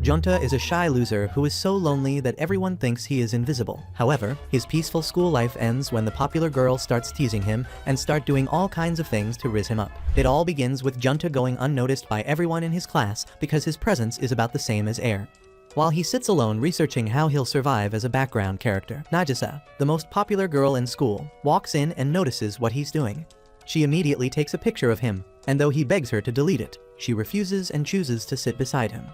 Junta is a shy loser who is so lonely that everyone thinks he is invisible. However, his peaceful school life ends when the popular girl starts teasing him and start doing all kinds of things to rizz him up. It all begins with Junta going unnoticed by everyone in his class because his presence is about the same as air. While he sits alone researching how he'll survive as a background character, Nagisa, the most popular girl in school, walks in and notices what he's doing. She immediately takes a picture of him, and though he begs her to delete it, she refuses and chooses to sit beside him.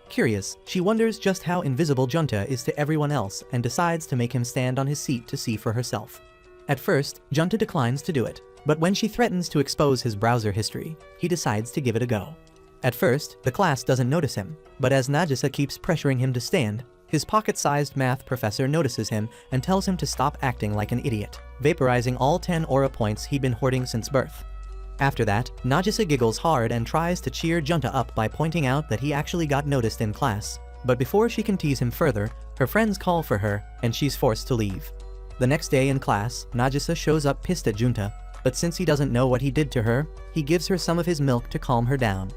Curious, she wonders just how invisible Junta is to everyone else and decides to make him stand on his seat to see for herself. At first, Junta declines to do it, but when she threatens to expose his browser history, he decides to give it a go. At first, the class doesn't notice him, but as Nagisa keeps pressuring him to stand, his pocket-sized math professor notices him and tells him to stop acting like an idiot, vaporizing all 10 aura points he'd been hoarding since birth. After that, Nagisa giggles hard and tries to cheer Junta up by pointing out that he actually got noticed in class, but before she can tease him further, her friends call for her and she's forced to leave. The next day in class, Nagisa shows up pissed at Junta, but since he doesn't know what he did to her, he gives her some of his milk to calm her down.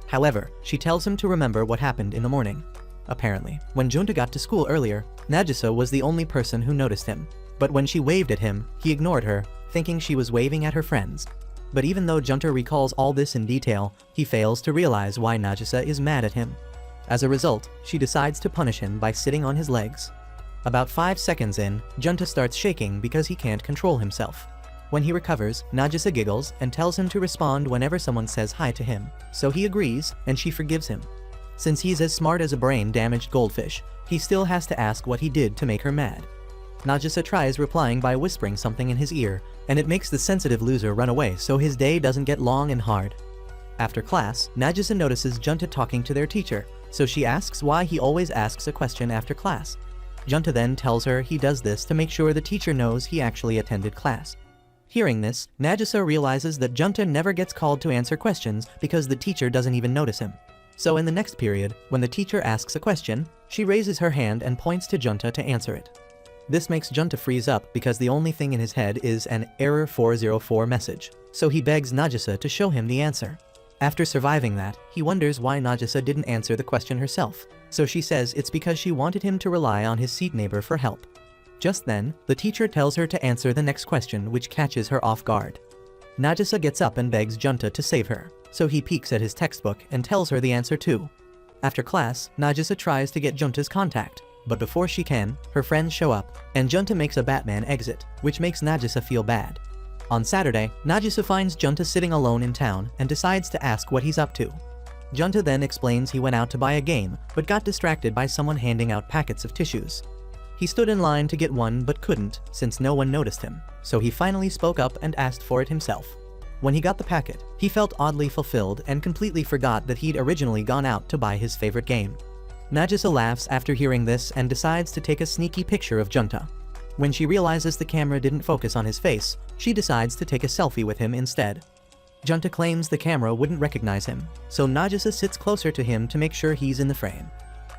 However, she tells him to remember what happened in the morning. Apparently, when Junta got to school earlier, Nagisa was the only person who noticed him. But when she waved at him, he ignored her, thinking she was waving at her friends. But even though Junta recalls all this in detail, he fails to realize why Nagisa is mad at him. As a result, she decides to punish him by sitting on his legs. About 5 seconds in, Junta starts shaking because he can't control himself. When he recovers, Nagisa giggles and tells him to respond whenever someone says hi to him, so he agrees and she forgives him. Since he's as smart as a brain-damaged goldfish, he still has to ask what he did to make her mad. Nagisa tries replying by whispering something in his ear, and it makes the sensitive loser run away so his day doesn't get long and hard. After class, Nagisa notices Junta talking to their teacher, so she asks why he always asks a question after class. Junta then tells her he does this to make sure the teacher knows he actually attended class. Hearing this, Nagisa realizes that Junta never gets called to answer questions because the teacher doesn't even notice him. So in the next period, when the teacher asks a question, she raises her hand and points to Junta to answer it. This makes Junta freeze up because the only thing in his head is an error 404 message, so he begs Nagisa to show him the answer. After surviving that, he wonders why Nagisa didn't answer the question herself, so she says it's because she wanted him to rely on his seat neighbor for help. Just then, the teacher tells her to answer the next question, which catches her off guard. Nagisa gets up and begs Junta to save her, so he peeks at his textbook and tells her the answer too. After class, Nagisa tries to get Junta's contact, but before she can, her friends show up, and Junta makes a Batman exit, which makes Nagisa feel bad. On Saturday, Nagisa finds Junta sitting alone in town and decides to ask what he's up to. Junta then explains he went out to buy a game, but got distracted by someone handing out packets of tissues. He stood in line to get one but couldn't since no one noticed him, so he finally spoke up and asked for it himself. When he got the packet, he felt oddly fulfilled and completely forgot that he'd originally gone out to buy his favorite game. Nagisa laughs after hearing this and decides to take a sneaky picture of Junta. When she realizes the camera didn't focus on his face, she decides to take a selfie with him instead. Junta claims the camera wouldn't recognize him, so Nagisa sits closer to him to make sure he's in the frame.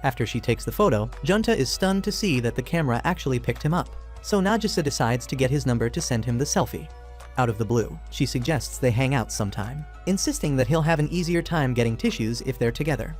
After she takes the photo, Junta is stunned to see that the camera actually picked him up, so Nagisa decides to get his number to send him the selfie. Out of the blue, she suggests they hang out sometime, insisting that he'll have an easier time getting tissues if they're together.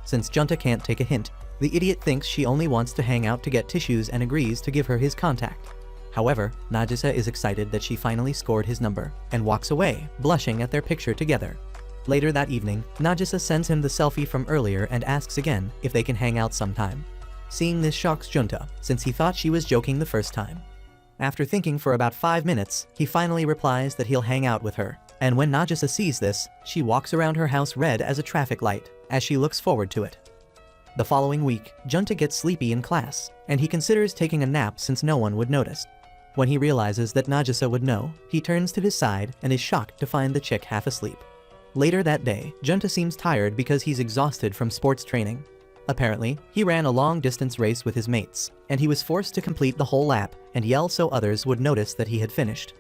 Since Junta can't take a hint, the idiot thinks she only wants to hang out to get tissues and agrees to give her his contact. However, Nagisa is excited that she finally scored his number, and walks away, blushing at their picture together. Later that evening, Nagisa sends him the selfie from earlier and asks again if they can hang out sometime. Seeing this shocks Junta, since he thought she was joking the first time. After thinking for about 5 minutes, he finally replies that he'll hang out with her, and when Nagisa sees this, she walks around her house red as a traffic light, as she looks forward to it. The following week, Junta gets sleepy in class, and he considers taking a nap since no one would notice. When he realizes that Nagisa would know, he turns to his side and is shocked to find the chick half asleep. Later that day, Junta seems tired because he's exhausted from sports training. Apparently, he ran a long-distance race with his mates, and he was forced to complete the whole lap and yell so others would notice that he had finished.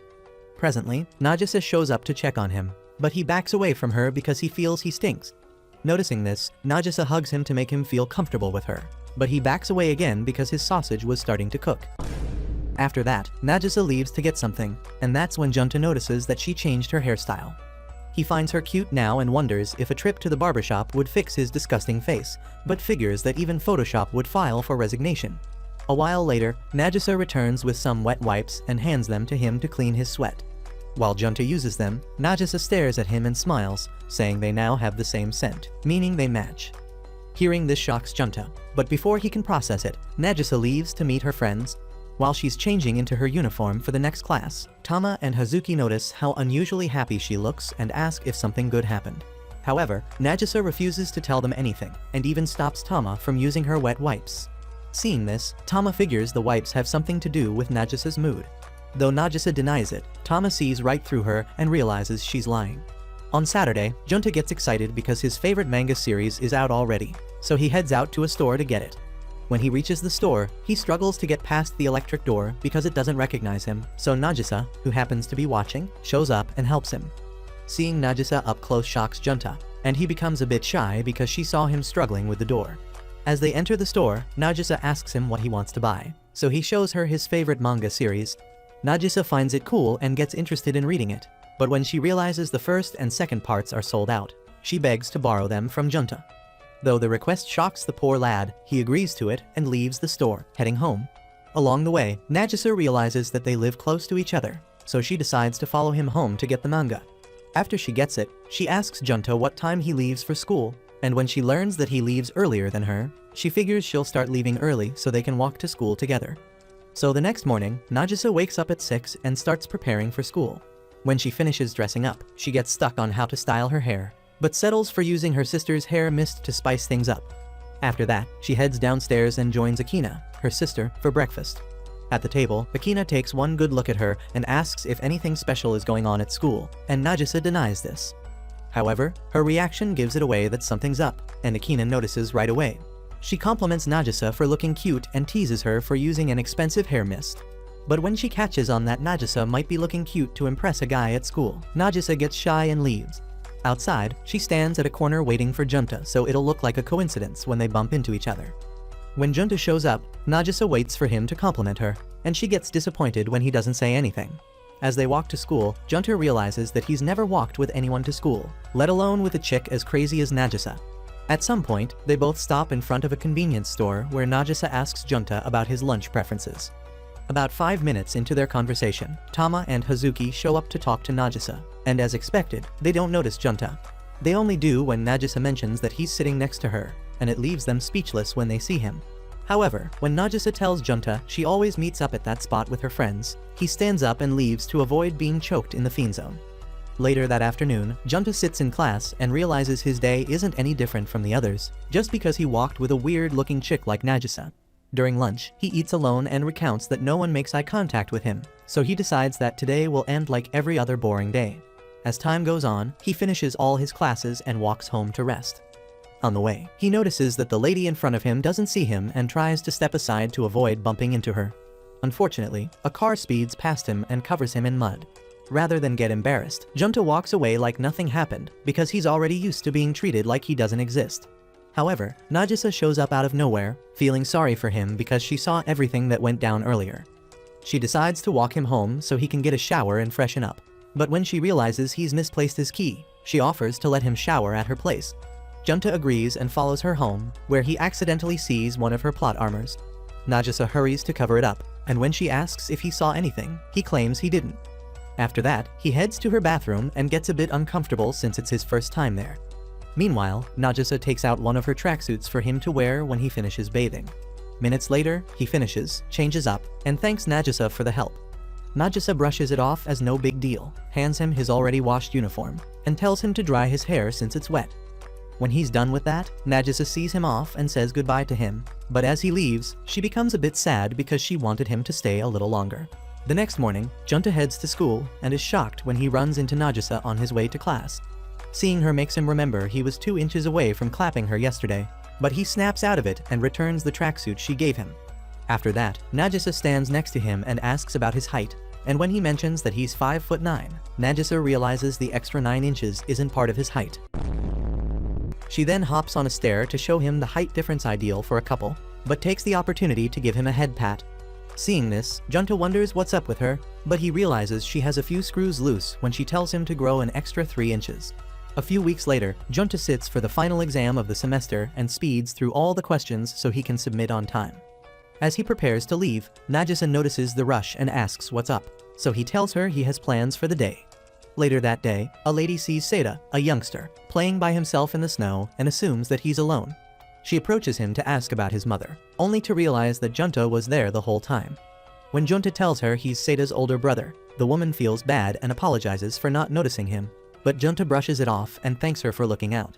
Presently, Nagisa shows up to check on him, but he backs away from her because he feels he stinks. Noticing this, Nagisa hugs him to make him feel comfortable with her, but he backs away again because his sausage was starting to cook. After that, Nagisa leaves to get something, and that's when Junta notices that she changed her hairstyle. He finds her cute now and wonders if a trip to the barbershop would fix his disgusting face, but figures that even Photoshop would file for resignation. A while later, Nagisa returns with some wet wipes and hands them to him to clean his sweat. While Junta uses them, Nagisa stares at him and smiles, saying they now have the same scent, meaning they match. Hearing this shocks Junta, but before he can process it, Nagisa leaves to meet her friends. While she's changing into her uniform for the next class, Tama and Hazuki notice how unusually happy she looks and ask if something good happened. However, Nagisa refuses to tell them anything, and even stops Tama from using her wet wipes. Seeing this, Tama figures the wipes have something to do with Nagisa's mood. Though Nagisa denies it, Tama sees right through her and realizes she's lying. On Saturday, Junta gets excited because his favorite manga series is out already, so he heads out to a store to get it. When he reaches the store, he struggles to get past the electric door because it doesn't recognize him, so Nagisa, who happens to be watching, shows up and helps him. Seeing Nagisa up close shocks Junta, and he becomes a bit shy because she saw him struggling with the door. As they enter the store, Nagisa asks him what he wants to buy, so he shows her his favorite manga series. Nagisa finds it cool and gets interested in reading it, but when she realizes the first and second parts are sold out, she begs to borrow them from Junta. Though the request shocks the poor lad, he agrees to it and leaves the store, heading home. Along the way, Nagisa realizes that they live close to each other, so she decides to follow him home to get the manga. After she gets it, she asks Junta what time he leaves for school, and when she learns that he leaves earlier than her, she figures she'll start leaving early so they can walk to school together. So the next morning, Nagisa wakes up at 6 and starts preparing for school. When she finishes dressing up, she gets stuck on how to style her hair, but settles for using her sister's hair mist to spice things up. After that, she heads downstairs and joins Akina, her sister, for breakfast. At the table, Akina takes one good look at her and asks if anything special is going on at school, and Nagisa denies this. However, her reaction gives it away that something's up, and Akina notices right away. She compliments Nagisa for looking cute and teases her for using an expensive hair mist. But when she catches on that Nagisa might be looking cute to impress a guy at school, Nagisa gets shy and leaves. Outside, she stands at a corner waiting for Junta so it'll look like a coincidence when they bump into each other. When Junta shows up, Nagisa waits for him to compliment her, and she gets disappointed when he doesn't say anything. As they walk to school, Junta realizes that he's never walked with anyone to school, let alone with a chick as crazy as Nagisa. At some point, they both stop in front of a convenience store where Nagisa asks Junta about his lunch preferences. About 5 minutes into their conversation, Tama and Hazuki show up to talk to Nagisa, and as expected, they don't notice Junta. They only do when Nagisa mentions that he's sitting next to her, and it leaves them speechless when they see him. However, when Nagisa tells Junta she always meets up at that spot with her friends, he stands up and leaves to avoid being choked in the fiend zone. Later that afternoon, Junta sits in class and realizes his day isn't any different from the others, just because he walked with a weird-looking chick like Nagisa. During lunch, he eats alone and recounts that no one makes eye contact with him, so he decides that today will end like every other boring day. As time goes on, he finishes all his classes and walks home to rest. On the way, he notices that the lady in front of him doesn't see him and tries to step aside to avoid bumping into her. Unfortunately, a car speeds past him and covers him in mud. Rather than get embarrassed, Junta walks away like nothing happened because he's already used to being treated like he doesn't exist. However, Nagisa shows up out of nowhere, feeling sorry for him because she saw everything that went down earlier. She decides to walk him home so he can get a shower and freshen up. But when she realizes he's misplaced his key, she offers to let him shower at her place. Junta agrees and follows her home, where he accidentally sees one of her plot armors. Nagisa hurries to cover it up, and when she asks if he saw anything, he claims he didn't. After that, he heads to her bathroom and gets a bit uncomfortable since it's his first time there. Meanwhile, Nagisa takes out one of her tracksuits for him to wear when he finishes bathing. Minutes later, he finishes, changes up, and thanks Nagisa for the help. Nagisa brushes it off as no big deal, hands him his already washed uniform, and tells him to dry his hair since it's wet. When he's done with that, Nagisa sees him off and says goodbye to him, but as he leaves, she becomes a bit sad because she wanted him to stay a little longer. The next morning, Junta heads to school and is shocked when he runs into Nagisa on his way to class. Seeing her makes him remember he was 2 inches away from clapping her yesterday, but he snaps out of it and returns the tracksuit she gave him. After that, Nagisa stands next to him and asks about his height, and when he mentions that he's 5'9", Nagisa realizes the extra 9 inches isn't part of his height. She then hops on a stair to show him the height difference ideal for a couple, but takes the opportunity to give him a head pat. Seeing this, Junta wonders what's up with her, but he realizes she has a few screws loose when she tells him to grow an extra 3 inches. A few weeks later, Junta sits for the final exam of the semester and speeds through all the questions so he can submit on time. As he prepares to leave, Nagisa notices the rush and asks what's up, so he tells her he has plans for the day. Later that day, a lady sees Seda, a youngster, playing by himself in the snow and assumes that he's alone. She approaches him to ask about his mother, only to realize that Junta was there the whole time. When Junta tells her he's Seda's older brother, the woman feels bad and apologizes for not noticing him, but Junta brushes it off and thanks her for looking out.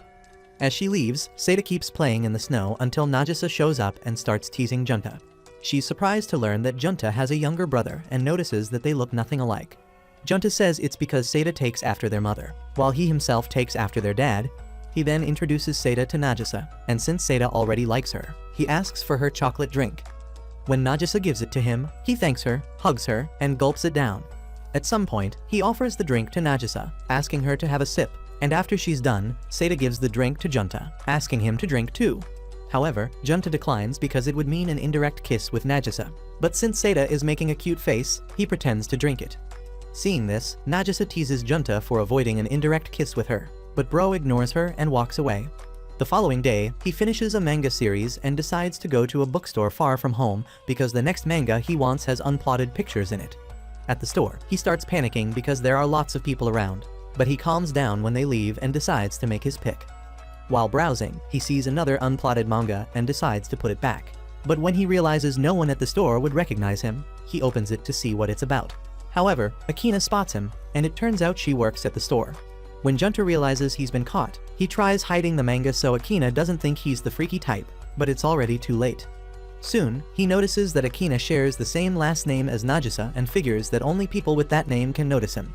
As she leaves, Seda keeps playing in the snow until Nagisa shows up and starts teasing Junta. She's surprised to learn that Junta has a younger brother and notices that they look nothing alike. Junta says it's because Seda takes after their mother, while he himself takes after their dad. He then introduces Seda to Nagisa, and since Seda already likes her, he asks for her chocolate drink. When Nagisa gives it to him, he thanks her, hugs her, and gulps it down. At some point, he offers the drink to Nagisa, asking her to have a sip, and after she's done, Seda gives the drink to Junta, asking him to drink too. However, Junta declines because it would mean an indirect kiss with Nagisa, but since Seda is making a cute face, he pretends to drink it. Seeing this, Nagisa teases Junta for avoiding an indirect kiss with her, but Bro ignores her and walks away. The following day, he finishes a manga series and decides to go to a bookstore far from home because the next manga he wants has unplotted pictures in it. At the store, he starts panicking because there are lots of people around, but he calms down when they leave and decides to make his pick. While browsing, he sees another unplotted manga and decides to put it back. But when he realizes no one at the store would recognize him, he opens it to see what it's about. However, Akina spots him, and it turns out she works at the store. When Junta realizes he's been caught, he tries hiding the manga so Akina doesn't think he's the freaky type, but it's already too late. Soon, he notices that Akina shares the same last name as Nagisa and figures that only people with that name can notice him.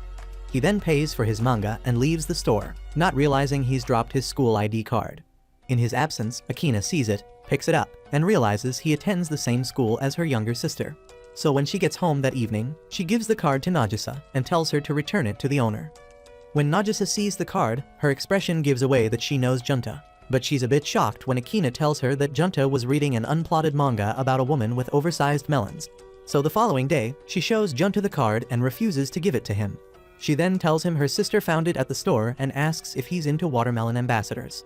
He then pays for his manga and leaves the store, not realizing he's dropped his school ID card. In his absence, Akina sees it, picks it up, and realizes he attends the same school as her younger sister. So when she gets home that evening, she gives the card to Nagisa and tells her to return it to the owner. When Nagisa sees the card, her expression gives away that she knows Junta, but she's a bit shocked when Akina tells her that Junta was reading an unplotted manga about a woman with oversized melons. So the following day, she shows Junta the card and refuses to give it to him. She then tells him her sister found it at the store and asks if he's into watermelon ambassadors.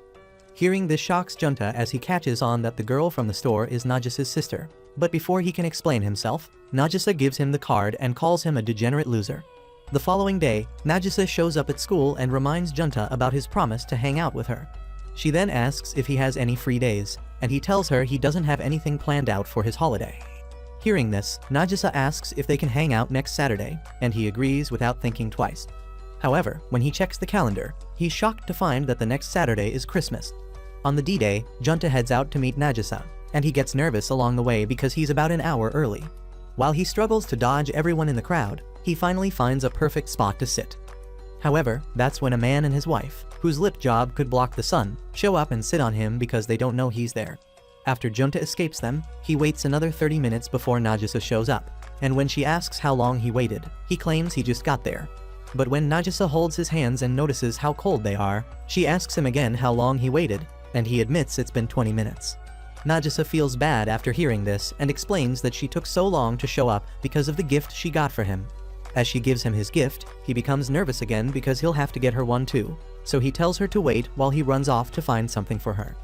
Hearing this shocks Junta as he catches on that the girl from the store is Nagisa's sister. But before he can explain himself, Nagisa gives him the card and calls him a degenerate loser. The following day, Nagisa shows up at school and reminds Junta about his promise to hang out with her. She then asks if he has any free days, and he tells her he doesn't have anything planned out for his holiday. Hearing this, Nagisa asks if they can hang out next Saturday, and he agrees without thinking twice. However, when he checks the calendar, he's shocked to find that the next Saturday is Christmas. On the D-Day, Junta heads out to meet Nagisa, and he gets nervous along the way because he's about an hour early. While he struggles to dodge everyone in the crowd, he finally finds a perfect spot to sit. However, that's when a man and his wife, whose lip job could block the sun, show up and sit on him because they don't know he's there. After Junta escapes them, he waits another 30 minutes before Nagisa shows up, and when she asks how long he waited, he claims he just got there. But when Nagisa holds his hands and notices how cold they are, she asks him again how long he waited, and he admits it's been 20 minutes. Nagisa feels bad after hearing this and explains that she took so long to show up because of the gift she got for him. As she gives him his gift, he becomes nervous again because he'll have to get her one too, so he tells her to wait while he runs off to find something for her.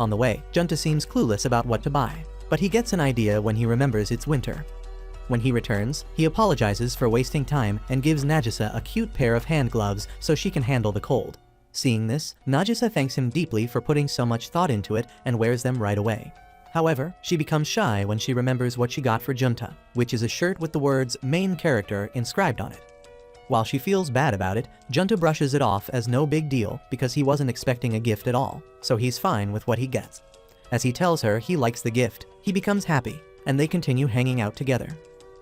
On the way, Junta seems clueless about what to buy, but he gets an idea when he remembers it's winter. When he returns, he apologizes for wasting time and gives Nagisa a cute pair of hand gloves so she can handle the cold. Seeing this, Nagisa thanks him deeply for putting so much thought into it and wears them right away. However, she becomes shy when she remembers what she got for Junta, which is a shirt with the words "main character" inscribed on it. While she feels bad about it, Junta brushes it off as no big deal because he wasn't expecting a gift at all, so he's fine with what he gets. As he tells her he likes the gift, he becomes happy, and they continue hanging out together.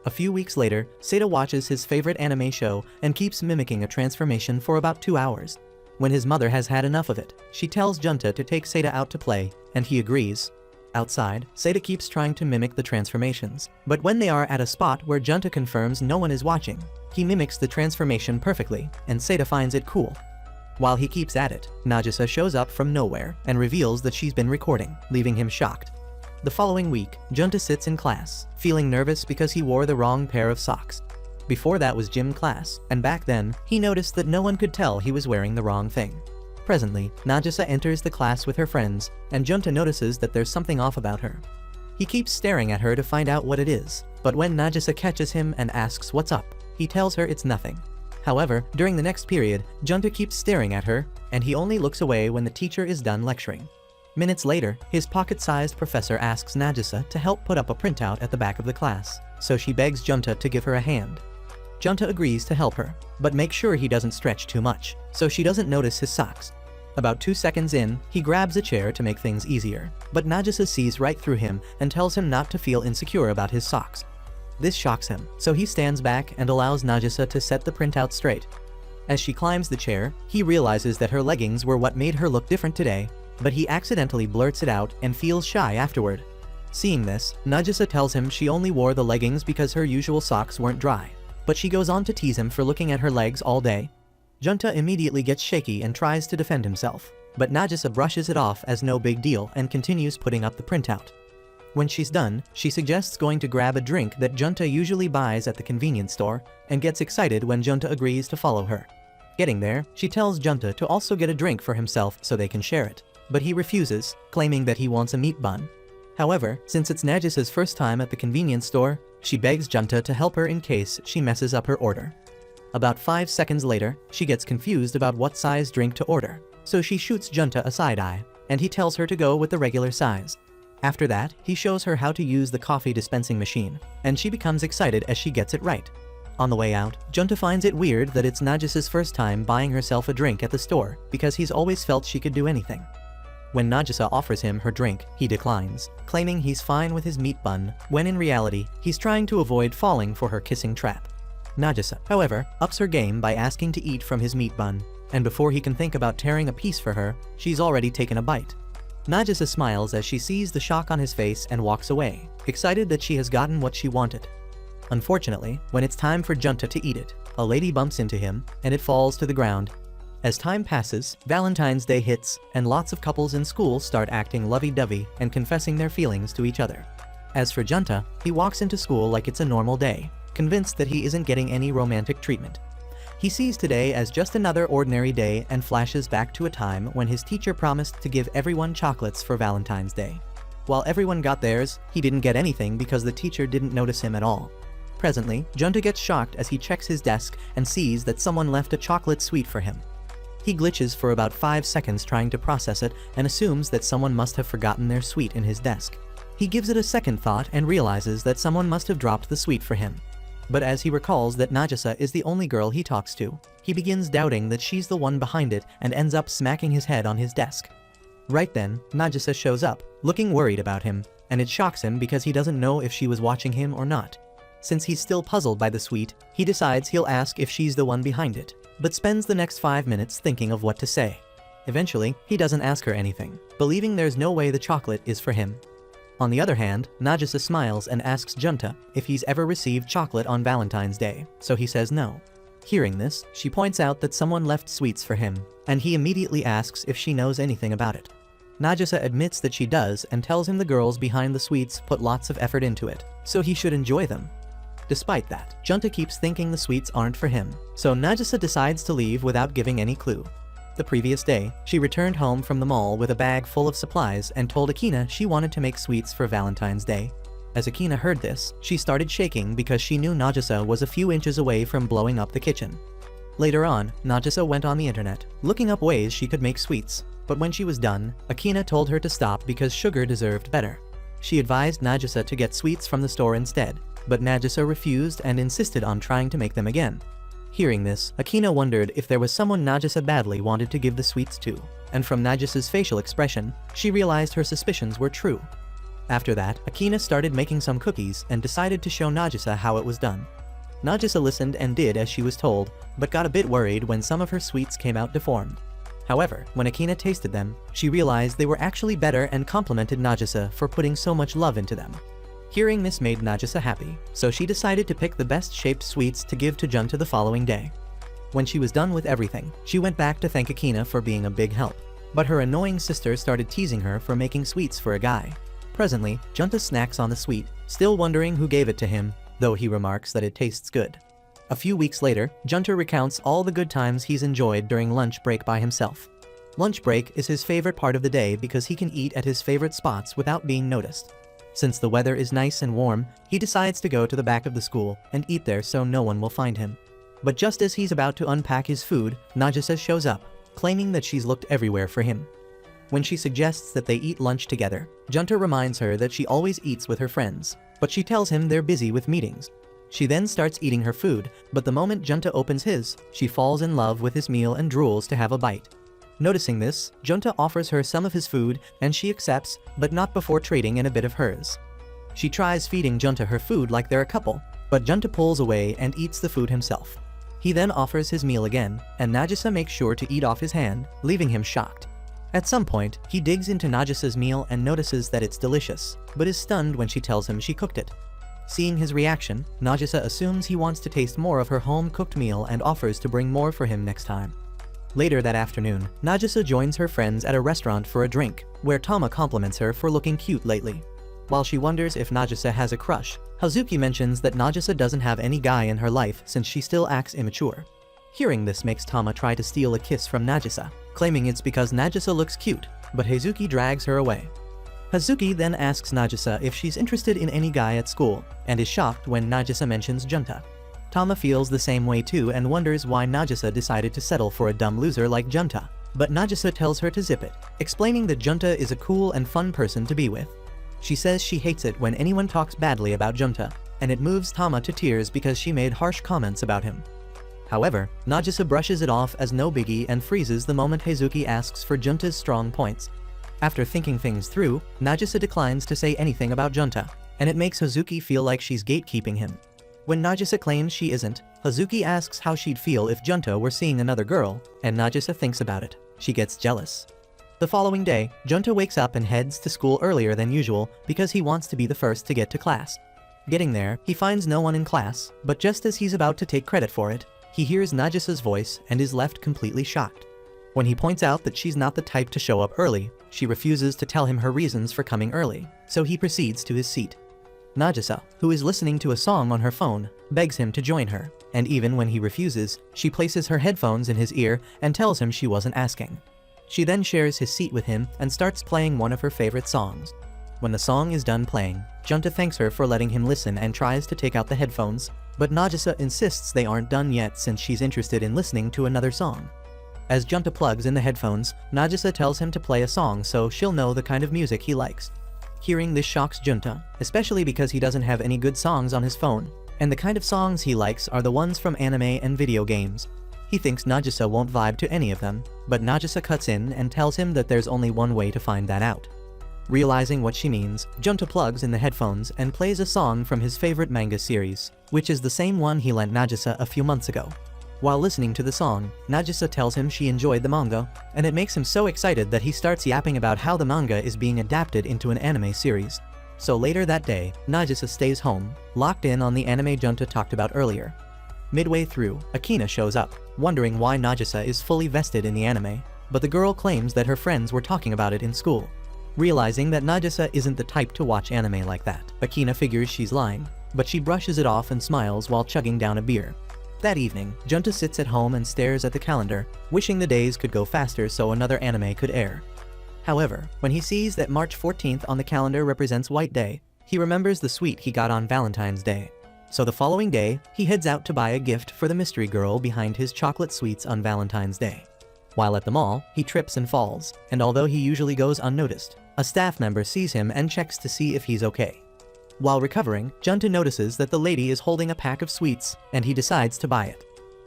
A few weeks later, Seda watches his favorite anime show and keeps mimicking a transformation for about 2 hours. When his mother has had enough of it, she tells Junta to take Seda out to play, and he agrees. Outside, Seda keeps trying to mimic the transformations, but when they are at a spot where Junta confirms no one is watching, he mimics the transformation perfectly, and Seda finds it cool. While he keeps at it, Nagisa shows up from nowhere and reveals that she's been recording, leaving him shocked. The following week, Junta sits in class, feeling nervous because he wore the wrong pair of socks. Before that was gym class, and back then, he noticed that no one could tell he was wearing the wrong thing. Presently, Nagisa enters the class with her friends, and Junta notices that there's something off about her. He keeps staring at her to find out what it is, but when Nagisa catches him and asks what's up, he tells her it's nothing. However, during the next period, Junta keeps staring at her, and he only looks away when the teacher is done lecturing. Minutes later, his pocket-sized professor asks Nagisa to help put up a printout at the back of the class, so she begs Junta to give her a hand. Junta agrees to help her, but makes sure he doesn't stretch too much, so she doesn't notice his socks. About 2 seconds in, he grabs a chair to make things easier, but Nagisa sees right through him and tells him not to feel insecure about his socks. This shocks him, so he stands back and allows Nagisa to set the printout straight. As she climbs the chair, he realizes that her leggings were what made her look different today, but he accidentally blurts it out and feels shy afterward. Seeing this, Nagisa tells him she only wore the leggings because her usual socks weren't dry, but she goes on to tease him for looking at her legs all day. Junta immediately gets shaky and tries to defend himself, but Nagisa brushes it off as no big deal and continues putting up the printout. When she's done, she suggests going to grab a drink that Junta usually buys at the convenience store and gets excited when Junta agrees to follow her. Getting there, she tells Junta to also get a drink for himself so they can share it, but he refuses, claiming that he wants a meat bun. However, since it's Nagisa's first time at the convenience store, she begs Junta to help her in case she messes up her order. About 5 seconds later, she gets confused about what size drink to order, so she shoots Junta a side-eye, and he tells her to go with the regular size. After that, he shows her how to use the coffee dispensing machine, and she becomes excited as she gets it right. On the way out, Junta finds it weird that it's Nagisa's first time buying herself a drink at the store because he's always felt she could do anything. When Nagisa offers him her drink, he declines, claiming he's fine with his meat bun, when in reality, he's trying to avoid falling for her kissing trap. Nagisa, however, ups her game by asking to eat from his meat bun, and before he can think about tearing a piece for her, she's already taken a bite. Nagisa smiles as she sees the shock on his face and walks away, excited that she has gotten what she wanted. Unfortunately, when it's time for Junta to eat it, a lady bumps into him, and it falls to the ground. As time passes, Valentine's Day hits, and lots of couples in school start acting lovey-dovey and confessing their feelings to each other. As for Junta, he walks into school like it's a normal day, convinced that he isn't getting any romantic treatment. He sees today as just another ordinary day and flashes back to a time when his teacher promised to give everyone chocolates for Valentine's Day. While everyone got theirs, he didn't get anything because the teacher didn't notice him at all. Presently, Junta gets shocked as he checks his desk and sees that someone left a chocolate sweet for him. He glitches for about 5 seconds trying to process it and assumes that someone must have forgotten their sweet in his desk. He gives it a second thought and realizes that someone must have dropped the sweet for him. But as he recalls that Nagisa is the only girl he talks to, he begins doubting that she's the one behind it and ends up smacking his head on his desk. Right then, Nagisa shows up, looking worried about him, and it shocks him because he doesn't know if she was watching him or not. Since he's still puzzled by the sweet, he decides he'll ask if she's the one behind it, but spends the next 5 minutes thinking of what to say. Eventually, he doesn't ask her anything, believing there's no way the chocolate is for him. On the other hand, Nagisa smiles and asks Junta if he's ever received chocolate on Valentine's Day, so he says no. Hearing this, she points out that someone left sweets for him, and he immediately asks if she knows anything about it. Nagisa admits that she does and tells him the girls behind the sweets put lots of effort into it, so he should enjoy them. Despite that, Junta keeps thinking the sweets aren't for him, so Nagisa decides to leave without giving any clue. The previous day, she returned home from the mall with a bag full of supplies and told Akina she wanted to make sweets for Valentine's Day. As Akina heard this, she started shaking because she knew Nagisa was a few inches away from blowing up the kitchen. Later on, Nagisa went on the internet, looking up ways she could make sweets, but when she was done, Akina told her to stop because sugar deserved better. She advised Nagisa to get sweets from the store instead, but Nagisa refused and insisted on trying to make them again. Hearing this, Akina wondered if there was someone Nagisa badly wanted to give the sweets to, and from Nagisa's facial expression, she realized her suspicions were true. After that, Akina started making some cookies and decided to show Nagisa how it was done. Nagisa listened and did as she was told, but got a bit worried when some of her sweets came out deformed. However, when Akina tasted them, she realized they were actually better and complimented Nagisa for putting so much love into them. Hearing this made Nagisa happy, so she decided to pick the best shaped sweets to give to Junta the following day. When she was done with everything, she went back to thank Akina for being a big help. But her annoying sister started teasing her for making sweets for a guy. Presently, Junta snacks on the sweet, still wondering who gave it to him, though he remarks that it tastes good. A few weeks later, Junta recounts all the good times he's enjoyed during lunch break by himself. Lunch break is his favorite part of the day because he can eat at his favorite spots without being noticed. Since the weather is nice and warm, he decides to go to the back of the school and eat there so no one will find him. But just as he's about to unpack his food, Nagisa shows up, claiming that she's looked everywhere for him. When she suggests that they eat lunch together, Junta reminds her that she always eats with her friends, but she tells him they're busy with meetings. She then starts eating her food, but the moment Junta opens his, she falls in love with his meal and drools to have a bite. Noticing this, Junta offers her some of his food and she accepts, but not before trading in a bit of hers. She tries feeding Junta her food like they're a couple, but Junta pulls away and eats the food himself. He then offers his meal again, and Nagisa makes sure to eat off his hand, leaving him shocked. At some point, he digs into Nagisa's meal and notices that it's delicious, but is stunned when she tells him she cooked it. Seeing his reaction, Nagisa assumes he wants to taste more of her home-cooked meal and offers to bring more for him next time. Later that afternoon, Nagisa joins her friends at a restaurant for a drink, where Tama compliments her for looking cute lately. While she wonders if Nagisa has a crush, Hazuki mentions that Nagisa doesn't have any guy in her life since she still acts immature. Hearing this makes Tama try to steal a kiss from Nagisa, claiming it's because Nagisa looks cute, but Hazuki drags her away. Hazuki then asks Nagisa if she's interested in any guy at school, and is shocked when Nagisa mentions Junta. Tama feels the same way too and wonders why Nagisa decided to settle for a dumb loser like Junta, but Nagisa tells her to zip it, explaining that Junta is a cool and fun person to be with. She says she hates it when anyone talks badly about Junta, and it moves Tama to tears because she made harsh comments about him. However, Nagisa brushes it off as no biggie and freezes the moment Hazuki asks for Junta's strong points. After thinking things through, Nagisa declines to say anything about Junta, and it makes Hazuki feel like she's gatekeeping him. When Nagisa claims she isn't, Hazuki asks how she'd feel if Junta were seeing another girl, and Nagisa thinks about it. She gets jealous. The following day, Junta wakes up and heads to school earlier than usual because he wants to be the first to get to class. Getting there, he finds no one in class, but just as he's about to take credit for it, he hears Nagisa's voice and is left completely shocked. When he points out that she's not the type to show up early, she refuses to tell him her reasons for coming early, so he proceeds to his seat. Nagisa, who is listening to a song on her phone, begs him to join her, and even when he refuses, she places her headphones in his ear and tells him she wasn't asking. She then shares his seat with him and starts playing one of her favorite songs. When the song is done playing, Junta thanks her for letting him listen and tries to take out the headphones, but Nagisa insists they aren't done yet since she's interested in listening to another song. As Junta plugs in the headphones, Nagisa tells him to play a song so she'll know the kind of music he likes. Hearing this shocks Junta, especially because he doesn't have any good songs on his phone, and the kind of songs he likes are the ones from anime and video games. He thinks Nagisa won't vibe to any of them, but Nagisa cuts in and tells him that there's only one way to find that out. Realizing what she means, Junta plugs in the headphones and plays a song from his favorite manga series, which is the same one he lent Nagisa a few months ago. While listening to the song, Nagisa tells him she enjoyed the manga, and it makes him so excited that he starts yapping about how the manga is being adapted into an anime series. So later that day, Nagisa stays home, locked in on the anime Junta talked about earlier. Midway through, Akina shows up, wondering why Nagisa is fully vested in the anime, but the girl claims that her friends were talking about it in school. Realizing that Nagisa isn't the type to watch anime like that, Akina figures she's lying, but she brushes it off and smiles while chugging down a beer. That evening, Junta sits at home and stares at the calendar, wishing the days could go faster so another anime could air. However, when he sees that March 14th on the calendar represents White Day, he remembers the sweet he got on Valentine's Day. So the following day, he heads out to buy a gift for the mystery girl behind his chocolate sweets on Valentine's Day. While at the mall, he trips and falls, and although he usually goes unnoticed, a staff member sees him and checks to see if he's okay. While recovering, Junta notices that the lady is holding a pack of sweets, and he decides to buy it.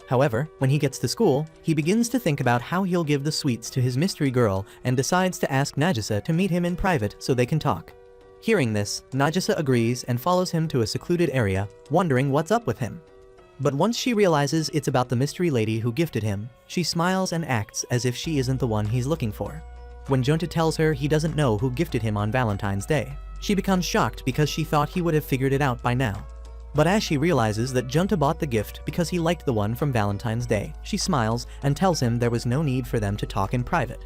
However, when he gets to school, he begins to think about how he'll give the sweets to his mystery girl and decides to ask Nagisa to meet him in private so they can talk. Hearing this, Nagisa agrees and follows him to a secluded area, wondering what's up with him. But once she realizes it's about the mystery lady who gifted him, she smiles and acts as if she isn't the one he's looking for. When Junta tells her he doesn't know who gifted him on Valentine's Day, she becomes shocked because she thought he would have figured it out by now. But as she realizes that Junta bought the gift because he liked the one from Valentine's Day, she smiles and tells him there was no need for them to talk in private.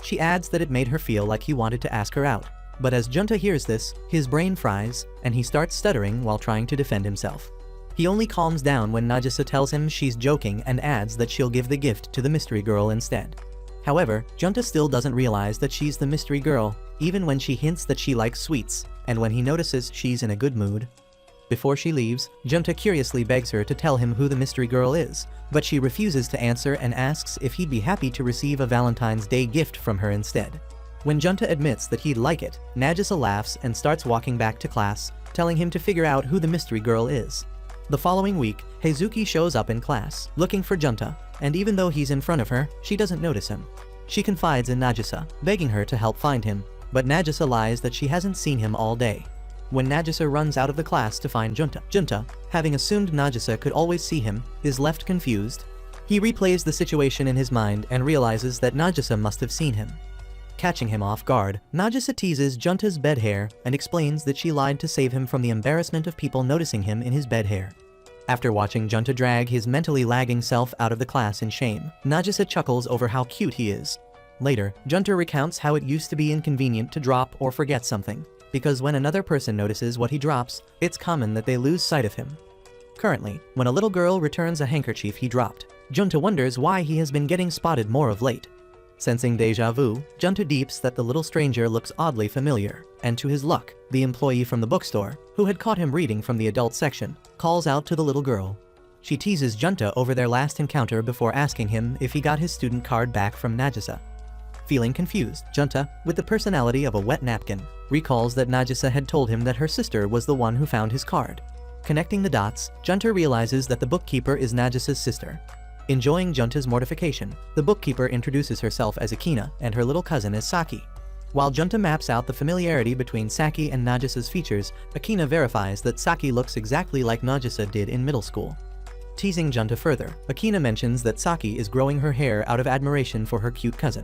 She adds that it made her feel like he wanted to ask her out. But as Junta hears this, his brain fries, and he starts stuttering while trying to defend himself. He only calms down when Nagisa tells him she's joking and adds that she'll give the gift to the mystery girl instead. However, Junta still doesn't realize that she's the mystery girl, even when she hints that she likes sweets, and when he notices she's in a good mood. Before she leaves, Junta curiously begs her to tell him who the mystery girl is, but she refuses to answer and asks if he'd be happy to receive a Valentine's Day gift from her instead. When Junta admits that he'd like it, Nagisa laughs and starts walking back to class, telling him to figure out who the mystery girl is. The following week, Heizuki shows up in class, looking for Junta, and even though he's in front of her, she doesn't notice him. She confides in Nagisa, begging her to help find him, but Nagisa lies that she hasn't seen him all day. When Nagisa runs out of the class to find Junta, having assumed Nagisa could always see him, is left confused. He replays the situation in his mind and realizes that Nagisa must have seen him. Catching him off guard, Nagisa teases Junta's bed hair and explains that she lied to save him from the embarrassment of people noticing him in his bed hair. After watching Junta drag his mentally lagging self out of the class in shame, Nagisa chuckles over how cute he is. Later, Junta recounts how it used to be inconvenient to drop or forget something, because when another person notices what he drops, it's common that they lose sight of him. Currently, when a little girl returns a handkerchief he dropped, Junta wonders why he has been getting spotted more of late. Sensing deja vu, Junta deeps that the little stranger looks oddly familiar, and to his luck, the employee from the bookstore, who had caught him reading from the adult section, calls out to the little girl. She teases Junta over their last encounter before asking him if he got his student card back from Nagisa. Feeling confused, Junta, with the personality of a wet napkin, recalls that Nagisa had told him that her sister was the one who found his card. Connecting the dots, Junta realizes that the bookkeeper is Nagisa's sister. Enjoying Junta's mortification, the bookkeeper introduces herself as Akina and her little cousin as Saki. While Junta maps out the familiarity between Saki and Nagisa's features, Akina verifies that Saki looks exactly like Nagisa did in middle school. Teasing Junta further, Akina mentions that Saki is growing her hair out of admiration for her cute cousin.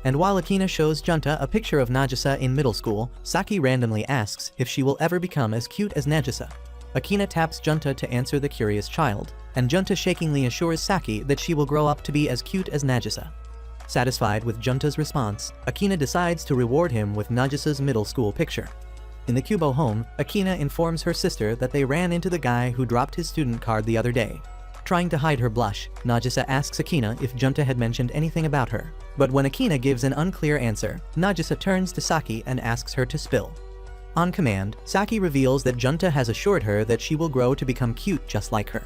And while Akina shows Junta a picture of Nagisa in middle school, Saki randomly asks if she will ever become as cute as Nagisa. Akina taps Junta to answer the curious child, and Junta shakingly assures Saki that she will grow up to be as cute as Nagisa. Satisfied with Junta's response, Akina decides to reward him with Nagisa's middle school picture. In the Kubo home, Akina informs her sister that they ran into the guy who dropped his student card the other day. Trying to hide her blush, Nagisa asks Akina if Junta had mentioned anything about her. But when Akina gives an unclear answer, Nagisa turns to Saki and asks her to spill. On command, Saki reveals that Junta has assured her that she will grow to become cute just like her.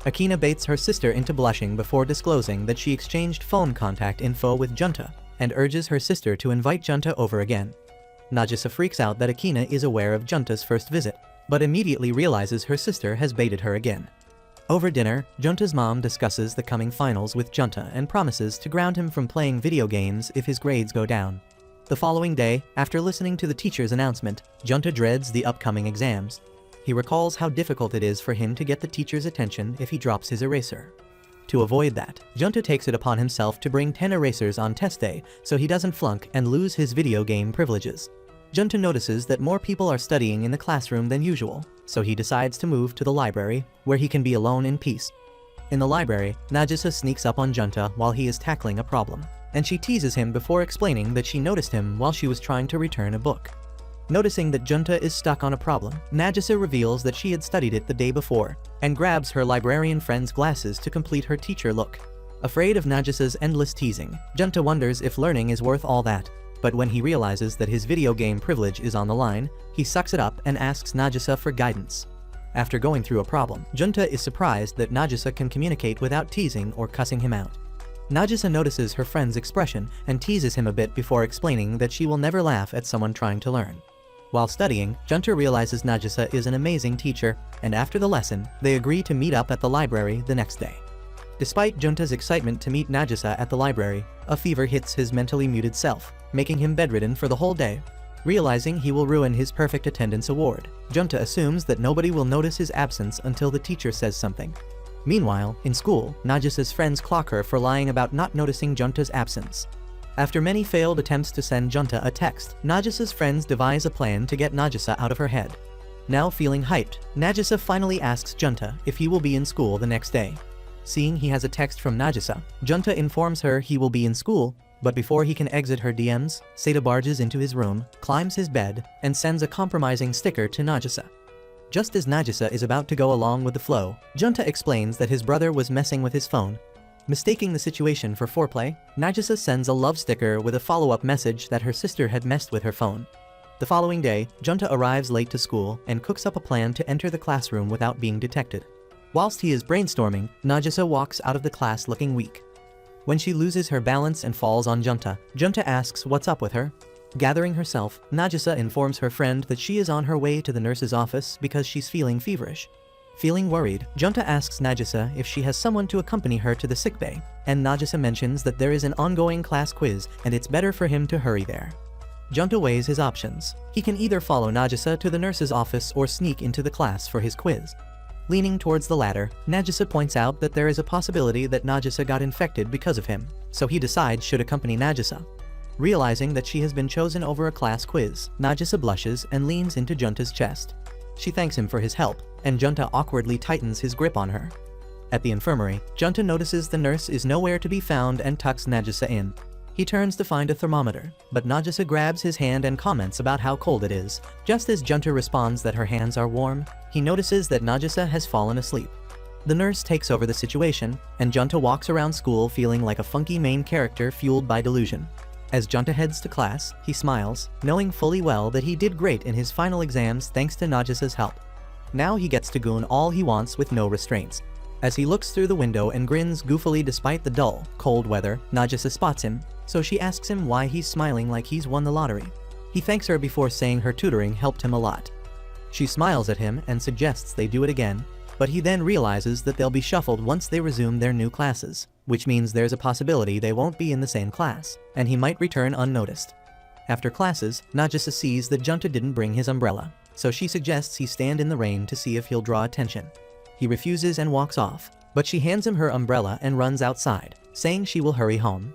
Akina baits her sister into blushing before disclosing that she exchanged phone contact info with Junta, and urges her sister to invite Junta over again. Nagisa freaks out that Akina is aware of Junta's first visit, but immediately realizes her sister has baited her again. Over dinner, Junta's mom discusses the coming finals with Junta and promises to ground him from playing video games if his grades go down. The following day, after listening to the teacher's announcement, Junta dreads the upcoming exams. He recalls how difficult it is for him to get the teacher's attention if he drops his eraser. To avoid that, Junta takes it upon himself to bring 10 erasers on test day so he doesn't flunk and lose his video game privileges. Junta notices that more people are studying in the classroom than usual, so he decides to move to the library, where he can be alone in peace. In the library, Nagisa sneaks up on Junta while he is tackling a problem, and she teases him before explaining that she noticed him while she was trying to return a book. Noticing that Junta is stuck on a problem, Nagisa reveals that she had studied it the day before, and grabs her librarian friend's glasses to complete her teacher look. Afraid of Nagisa's endless teasing, Junta wonders if learning is worth all that, but when he realizes that his video game privilege is on the line, he sucks it up and asks Nagisa for guidance. After going through a problem, Junta is surprised that Nagisa can communicate without teasing or cussing him out. Nagisa notices her friend's expression and teases him a bit before explaining that she will never laugh at someone trying to learn. While studying, Junta realizes Nagisa is an amazing teacher, and after the lesson, they agree to meet up at the library the next day. Despite Junta's excitement to meet Nagisa at the library, a fever hits his mentally muted self, making him bedridden for the whole day. Realizing he will ruin his perfect attendance award, Junta assumes that nobody will notice his absence until the teacher says something. Meanwhile, in school, Nagisa's friends clock her for lying about not noticing Junta's absence. After many failed attempts to send Junta a text, Nagisa's friends devise a plan to get Nagisa out of her head. Now feeling hyped, Nagisa finally asks Junta if he will be in school the next day. Seeing he has a text from Nagisa, Junta informs her he will be in school, But before he can exit her DMs, Seda barges into his room, climbs his bed, and sends a compromising sticker to Nagisa. Just as Nagisa is about to go along with the flow, Junta explains that his brother was messing with his phone. Mistaking the situation for foreplay, Nagisa sends a love sticker with a follow-up message that her sister had messed with her phone. The following day, Junta arrives late to school and cooks up a plan to enter the classroom without being detected. Whilst he is brainstorming, Nagisa walks out of the class looking weak. When she loses her balance and falls on Junta, Junta asks what's up with her. Gathering herself, Nagisa informs her friend that she is on her way to the nurse's office because she's feeling feverish. Feeling worried, Junta asks Nagisa if she has someone to accompany her to the sickbay, and Nagisa mentions that there is an ongoing class quiz and it's better for him to hurry there. Junta weighs his options. He can either follow Nagisa to the nurse's office or sneak into the class for his quiz. Leaning towards the latter, Nagisa points out that there is a possibility that Nagisa got infected because of him, so he decides should accompany Nagisa. Realizing that she has been chosen over a class quiz, Nagisa blushes and leans into Junta's chest. She thanks him for his help, and Junta awkwardly tightens his grip on her. At the infirmary, Junta notices the nurse is nowhere to be found and tucks Nagisa in. He turns to find a thermometer, but Nagisa grabs his hand and comments about how cold it is. Just as Junta responds that her hands are warm, he notices that Nagisa has fallen asleep. The nurse takes over the situation, and Junta walks around school feeling like a funky main character fueled by delusion. As Junta heads to class, he smiles, knowing fully well that he did great in his final exams thanks to Nagisa's help. Now he gets to goon all he wants with no restraints. As he looks through the window and grins goofily despite the dull, cold weather, Nagisa spots him, so she asks him why he's smiling like he's won the lottery. He thanks her before saying her tutoring helped him a lot. She smiles at him and suggests they do it again, but he then realizes that they'll be shuffled once they resume their new classes, which means there's a possibility they won't be in the same class, and he might return unnoticed. After classes, Nagisa sees that Junta didn't bring his umbrella, so she suggests he stand in the rain to see if he'll draw attention. He refuses and walks off, but she hands him her umbrella and runs outside, saying she will hurry home.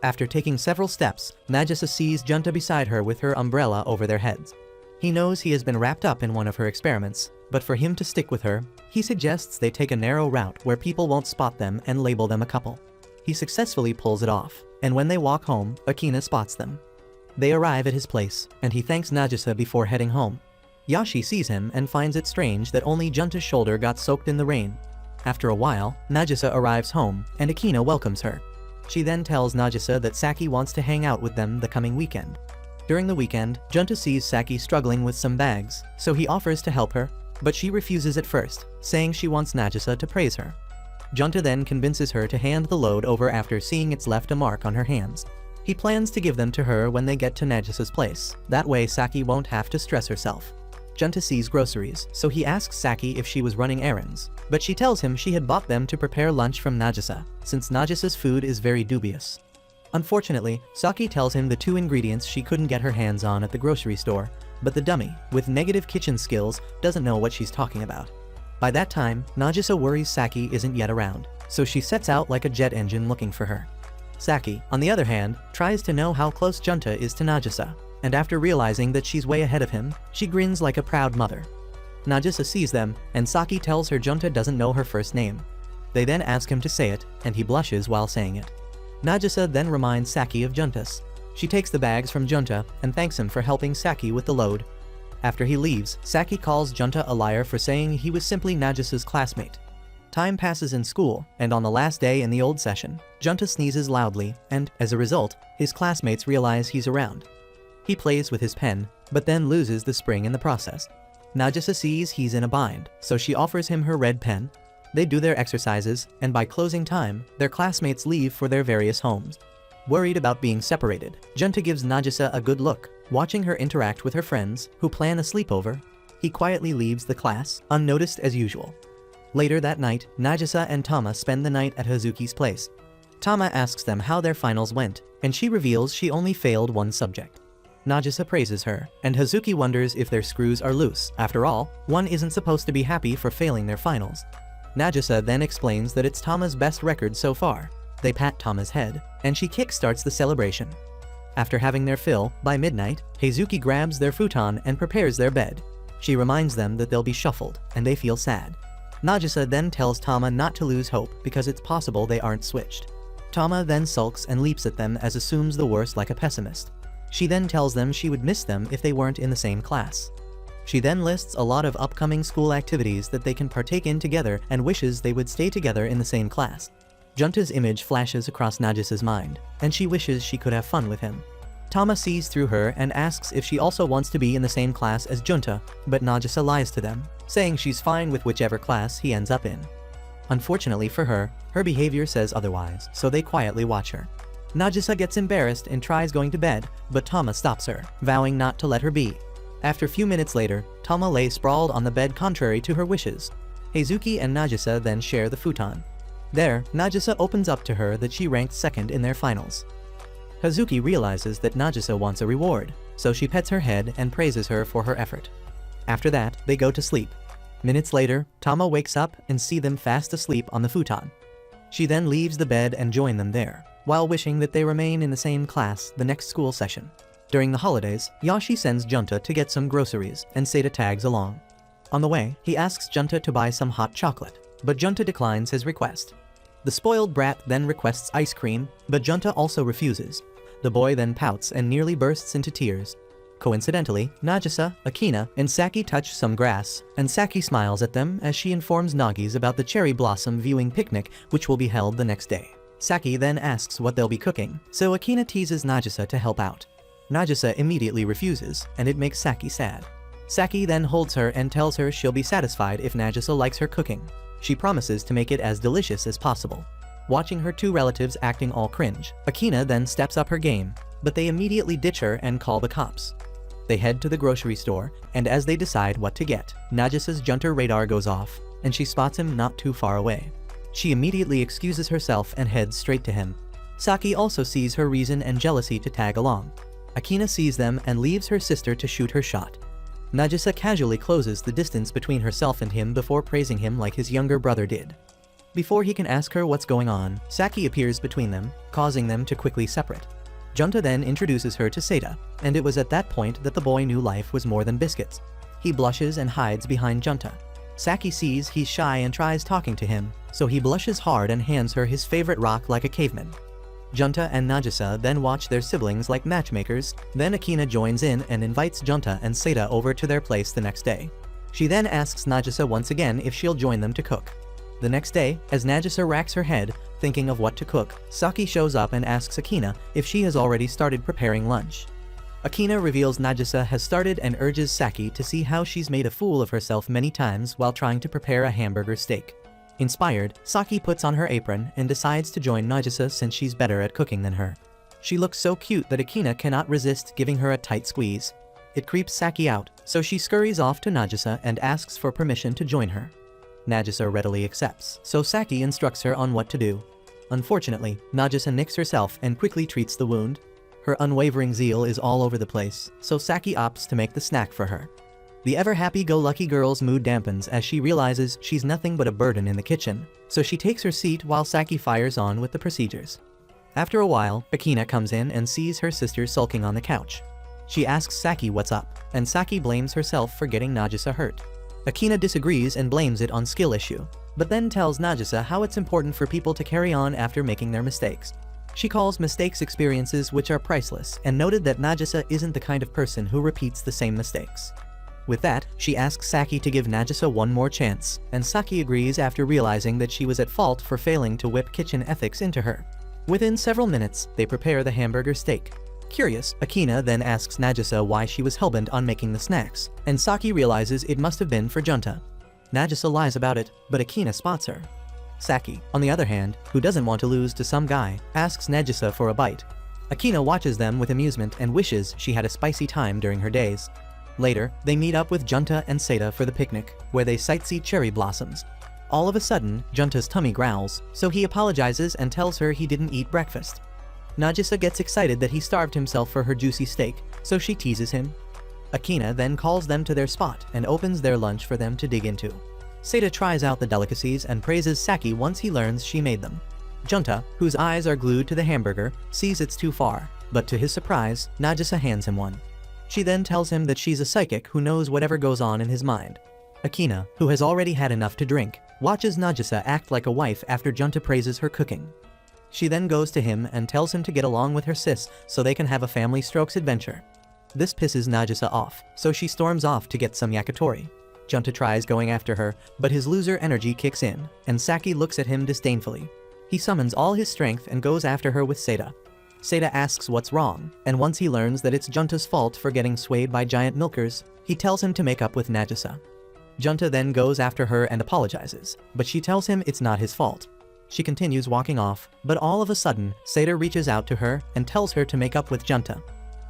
After taking several steps, Nagisa sees Junta beside her with her umbrella over their heads. He knows he has been wrapped up in one of her experiments, but for him to stick with her, he suggests they take a narrow route where people won't spot them and label them a couple. He successfully pulls it off, and when they walk home, Akina spots them. They arrive at his place, and he thanks Nagisa before heading home. Yashi sees him and finds it strange that only Junta's shoulder got soaked in the rain. After a while, Nagisa arrives home, and Akina welcomes her. She then tells Nagisa that Saki wants to hang out with them the coming weekend. During the weekend, Junta sees Saki struggling with some bags, so he offers to help her, but she refuses at first, saying she wants Nagisa to praise her. Junta then convinces her to hand the load over after seeing it's left a mark on her hands. He plans to give them to her when they get to Nagisa's place, that way Saki won't have to stress herself. Junta sees groceries, so he asks Saki if she was running errands, but she tells him she had bought them to prepare lunch from Nagisa, since Nagisa's food is very dubious. Unfortunately, Saki tells him the 2 ingredients she couldn't get her hands on at the grocery store, but the dummy, with negative kitchen skills, doesn't know what she's talking about. By that time, Nagisa worries Saki isn't yet around, so she sets out like a jet engine looking for her. Saki, on the other hand, tries to know how close Junta is to Nagisa, and after realizing that she's way ahead of him, she grins like a proud mother. Nagisa sees them, and Saki tells her Junta doesn't know her first name. They then ask him to say it, and he blushes while saying it. Nagisa then reminds Saki of Junta's. She takes the bags from Junta and thanks him for helping Saki with the load. After he leaves, Saki calls Junta a liar for saying he was simply Nagisa's classmate. Time passes in school, and on the last day in the old session, Junta sneezes loudly, and, as a result, his classmates realize he's around. He plays with his pen, but then loses the spring in the process. Nagisa sees he's in a bind, so she offers him her red pen. They do their exercises, and by closing time, their classmates leave for their various homes. Worried about being separated, Junta gives Nagisa a good look, watching her interact with her friends, who plan a sleepover. He quietly leaves the class, unnoticed as usual. Later that night, Nagisa and Tama spend the night at Hazuki's place. Tama asks them how their finals went, and she reveals she only failed one subject. Nagisa praises her, and Hazuki wonders if their screws are loose. After all, one isn't supposed to be happy for failing their finals. Nagisa then explains that it's Tama's best record so far. They pat Tama's head, and she kick-starts the celebration. After having their fill, by midnight, Hazuki grabs their futon and prepares their bed. She reminds them that they'll be shuffled, and they feel sad. Nagisa then tells Tama not to lose hope because it's possible they aren't switched. Tama then sulks and leaps at them as assumes the worst like a pessimist. She then tells them she would miss them if they weren't in the same class. She then lists a lot of upcoming school activities that they can partake in together and wishes they would stay together in the same class. Junta's image flashes across Nagisa's mind, and she wishes she could have fun with him. Tama sees through her and asks if she also wants to be in the same class as Junta, but Nagisa lies to them, saying she's fine with whichever class he ends up in. Unfortunately for her, her behavior says otherwise, so they quietly watch her. Nagisa gets embarrassed and tries going to bed, but Tama stops her, vowing not to let her be. After a few minutes later, Tama lay sprawled on the bed contrary to her wishes. Heizuki and Nagisa then share the futon. There, Nagisa opens up to her that she ranked second in their finals. Hazuki realizes that Nagisa wants a reward, so she pets her head and praises her for her effort. After that, they go to sleep. Minutes later, Tama wakes up and sees them fast asleep on the futon. She then leaves the bed and joins them there, while wishing that they remain in the same class the next school session. During the holidays, Yashi sends Junta to get some groceries, and Seda tags along. On the way, he asks Junta to buy some hot chocolate, but Junta declines his request. The spoiled brat then requests ice cream, but Junta also refuses. The boy then pouts and nearly bursts into tears. Coincidentally, Nagisa, Akina, and Saki touch some grass, and Saki smiles at them as she informs Nagis about the cherry blossom viewing picnic which will be held the next day. Saki then asks what they'll be cooking, so Akina teases Nagisa to help out. Nagisa immediately refuses, and it makes Saki sad. Saki then holds her and tells her she'll be satisfied if Nagisa likes her cooking. She promises to make it as delicious as possible. Watching her two relatives acting all cringe, Akina then steps up her game, but they immediately ditch her and call the cops. They head to the grocery store, and as they decide what to get, Nagisa's Junta radar goes off, and she spots him not too far away. She immediately excuses herself and heads straight to him. Saki also sees her reason and jealousy to tag along. Akina sees them and leaves her sister to shoot her shot. Nagisa casually closes the distance between herself and him before praising him like his younger brother did. Before he can ask her what's going on, Saki appears between them, causing them to quickly separate. Junta then introduces her to Seda, and it was at that point that the boy knew life was more than biscuits. He blushes and hides behind Junta. Saki sees he's shy and tries talking to him, so he blushes hard and hands her his favorite rock like a caveman. Junta and Nagisa then watch their siblings like matchmakers, then Akina joins in and invites Junta and Seda over to their place the next day. She then asks Nagisa once again if she'll join them to cook. The next day, as Nagisa racks her head, thinking of what to cook, Saki shows up and asks Akina if she has already started preparing lunch. Akina reveals Nagisa has started and urges Saki to see how she's made a fool of herself many times while trying to prepare a hamburger steak. Inspired, Saki puts on her apron and decides to join Nagisa since she's better at cooking than her. She looks so cute that Akina cannot resist giving her a tight squeeze. It creeps Saki out, so she scurries off to Nagisa and asks for permission to join her. Nagisa readily accepts, so Saki instructs her on what to do. Unfortunately, Nagisa nicks herself and quickly treats the wound. Her unwavering zeal is all over the place, so Saki opts to make the snack for her. The ever-happy-go-lucky girl's mood dampens as she realizes she's nothing but a burden in the kitchen, so she takes her seat while Saki fires on with the procedures. After a while, Akina comes in and sees her sister sulking on the couch. She asks Saki what's up, and Saki blames herself for getting Nagisa hurt. Akina disagrees and blames it on skill issue, but then tells Nagisa how it's important for people to carry on after making their mistakes. She calls mistakes experiences which are priceless and noted that Nagisa isn't the kind of person who repeats the same mistakes. With that, she asks Saki to give Nagisa one more chance, and Saki agrees after realizing that she was at fault for failing to whip kitchen ethics into her. Within several minutes, they prepare the hamburger steak. Curious, Akina then asks Nagisa why she was hellbent on making the snacks, and Saki realizes it must have been for Junta. Nagisa lies about it, but Akina spots her. Saki, on the other hand, who doesn't want to lose to some guy, asks Nagisa for a bite. Akina watches them with amusement and wishes she had a spicy time during her days. Later, they meet up with Junta and Seda for the picnic, where they sightsee cherry blossoms. All of a sudden, Junta's tummy growls, so he apologizes and tells her he didn't eat breakfast. Nagisa gets excited that he starved himself for her juicy steak, so she teases him. Akina then calls them to their spot and opens their lunch for them to dig into. Seda tries out the delicacies and praises Saki once he learns she made them. Junta, whose eyes are glued to the hamburger, sees it's too far, but to his surprise, Nagisa hands him one. She then tells him that she's a psychic who knows whatever goes on in his mind. Akina, who has already had enough to drink, watches Nagisa act like a wife after Junta praises her cooking. She then goes to him and tells him to get along with her sis so they can have a family strokes adventure. This pisses Nagisa off, so she storms off to get some yakitori. Junta tries going after her, but his loser energy kicks in, and Saki looks at him disdainfully. He summons all his strength and goes after her with Seda. Seda asks what's wrong, and once he learns that it's Junta's fault for getting swayed by giant milkers, he tells him to make up with Nagisa. Junta then goes after her and apologizes, but she tells him it's not his fault. She continues walking off, but all of a sudden, Seda reaches out to her and tells her to make up with Junta.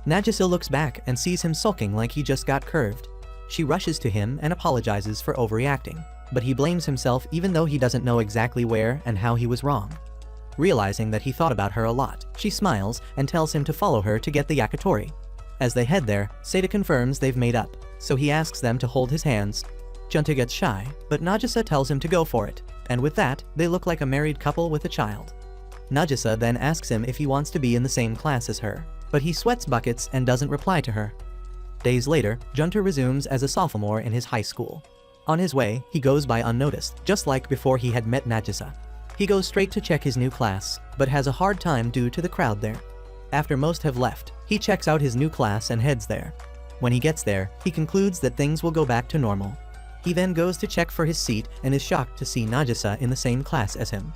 Nagisa looks back and sees him sulking like he just got curved. She rushes to him and apologizes for overreacting, but he blames himself even though he doesn't know exactly where and how he was wrong. Realizing that he thought about her a lot, she smiles and tells him to follow her to get the yakitori. As they head there, Seda confirms they've made up, so he asks them to hold his hands. Junta gets shy, but Nagisa tells him to go for it, and with that, they look like a married couple with a child. Nagisa then asks him if he wants to be in the same class as her, but he sweats buckets and doesn't reply to her. Days later, Junta resumes as a sophomore in his high school. On his way, he goes by unnoticed, just like before he had met Nagisa. He goes straight to check his new class, but has a hard time due to the crowd there. After most have left, he checks out his new class and heads there. When he gets there, he concludes that things will go back to normal. He then goes to check for his seat and is shocked to see Nagisa in the same class as him.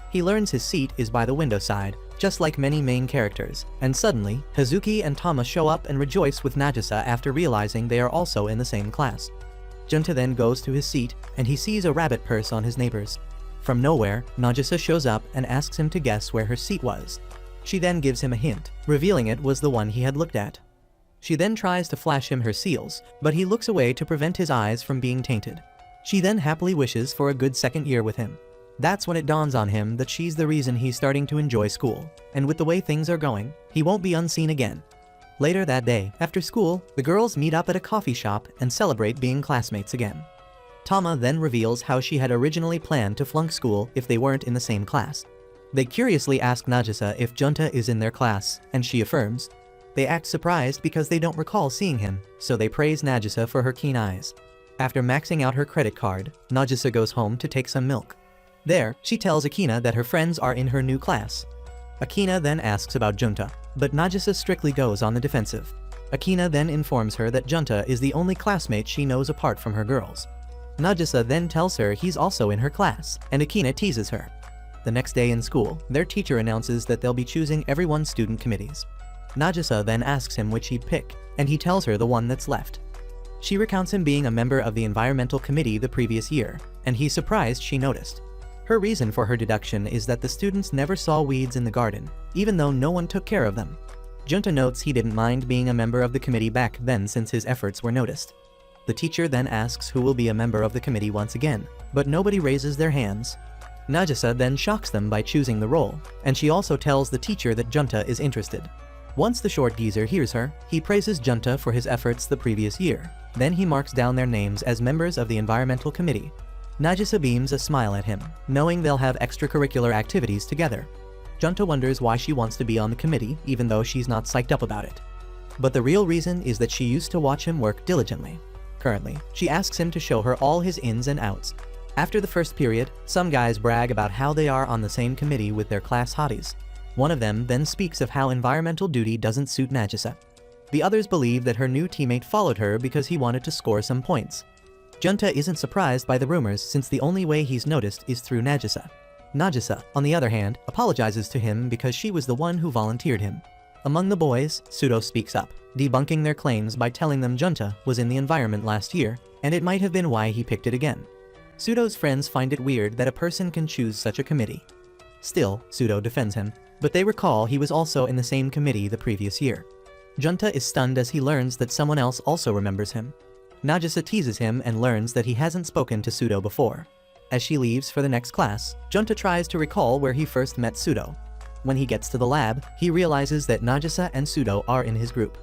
He learns his seat is by the window side, just like many main characters, and suddenly, Hazuki and Tama show up and rejoice with Nagisa after realizing they are also in the same class. Junta then goes to his seat, and he sees a rabbit purse on his neighbor's. From nowhere, Nagisa shows up and asks him to guess where her seat was. She then gives him a hint, revealing it was the one he had looked at. She then tries to flash him her seals, but he looks away to prevent his eyes from being tainted. She then happily wishes for a good second year with him. That's when it dawns on him that she's the reason he's starting to enjoy school, and with the way things are going, he won't be unseen again. Later that day, after school, the girls meet up at a coffee shop and celebrate being classmates again. Tama then reveals how she had originally planned to flunk school if they weren't in the same class. They curiously ask Nagisa if Junta is in their class, and she affirms. They act surprised because they don't recall seeing him, so they praise Nagisa for her keen eyes. After maxing out her credit card, Nagisa goes home to take some milk. There, she tells Akina that her friends are in her new class. Akina then asks about Junta, but Nagisa strictly goes on the defensive. Akina then informs her that Junta is the only classmate she knows apart from her girls. Nagisa then tells her he's also in her class, and Akina teases her. The next day in school, their teacher announces that they'll be choosing everyone's student committees. Nagisa then asks him which he'd pick, and he tells her the one that's left. She recounts him being a member of the environmental committee the previous year, and he's surprised she noticed. Her reason for her deduction is that the students never saw weeds in the garden, even though no one took care of them. Junta notes he didn't mind being a member of the committee back then since his efforts were noticed. The teacher then asks who will be a member of the committee once again, but nobody raises their hands. Nagisa then shocks them by choosing the role, and she also tells the teacher that Junta is interested. Once the short geezer hears her, he praises Junta for his efforts the previous year. Then he marks down their names as members of the environmental committee. Nagisa beams a smile at him, knowing they'll have extracurricular activities together. Junta wonders why she wants to be on the committee even though she's not psyched up about it. But the real reason is that she used to watch him work diligently. Currently, she asks him to show her all his ins and outs. After the first period, some guys brag about how they are on the same committee with their class hotties. One of them then speaks of how environmental duty doesn't suit Nagisa. The others believe that her new teammate followed her because he wanted to score some points. Junta isn't surprised by the rumors since the only way he's noticed is through Nagisa. Nagisa, on the other hand, apologizes to him because she was the one who volunteered him. Among the boys, Pseudo speaks up, debunking their claims by telling them Junta was in the environment last year, and it might have been why he picked it again. Pseudo's friends find it weird that a person can choose such a committee. Still, Pseudo defends him, but they recall he was also in the same committee the previous year. Junta is stunned as he learns that someone else also remembers him. Nagisa teases him and learns that he hasn't spoken to Pseudo before. As she leaves for the next class, Junta tries to recall where he first met Pseudo. When he gets to the lab, he realizes that Nagisa and Pseudo are in his group.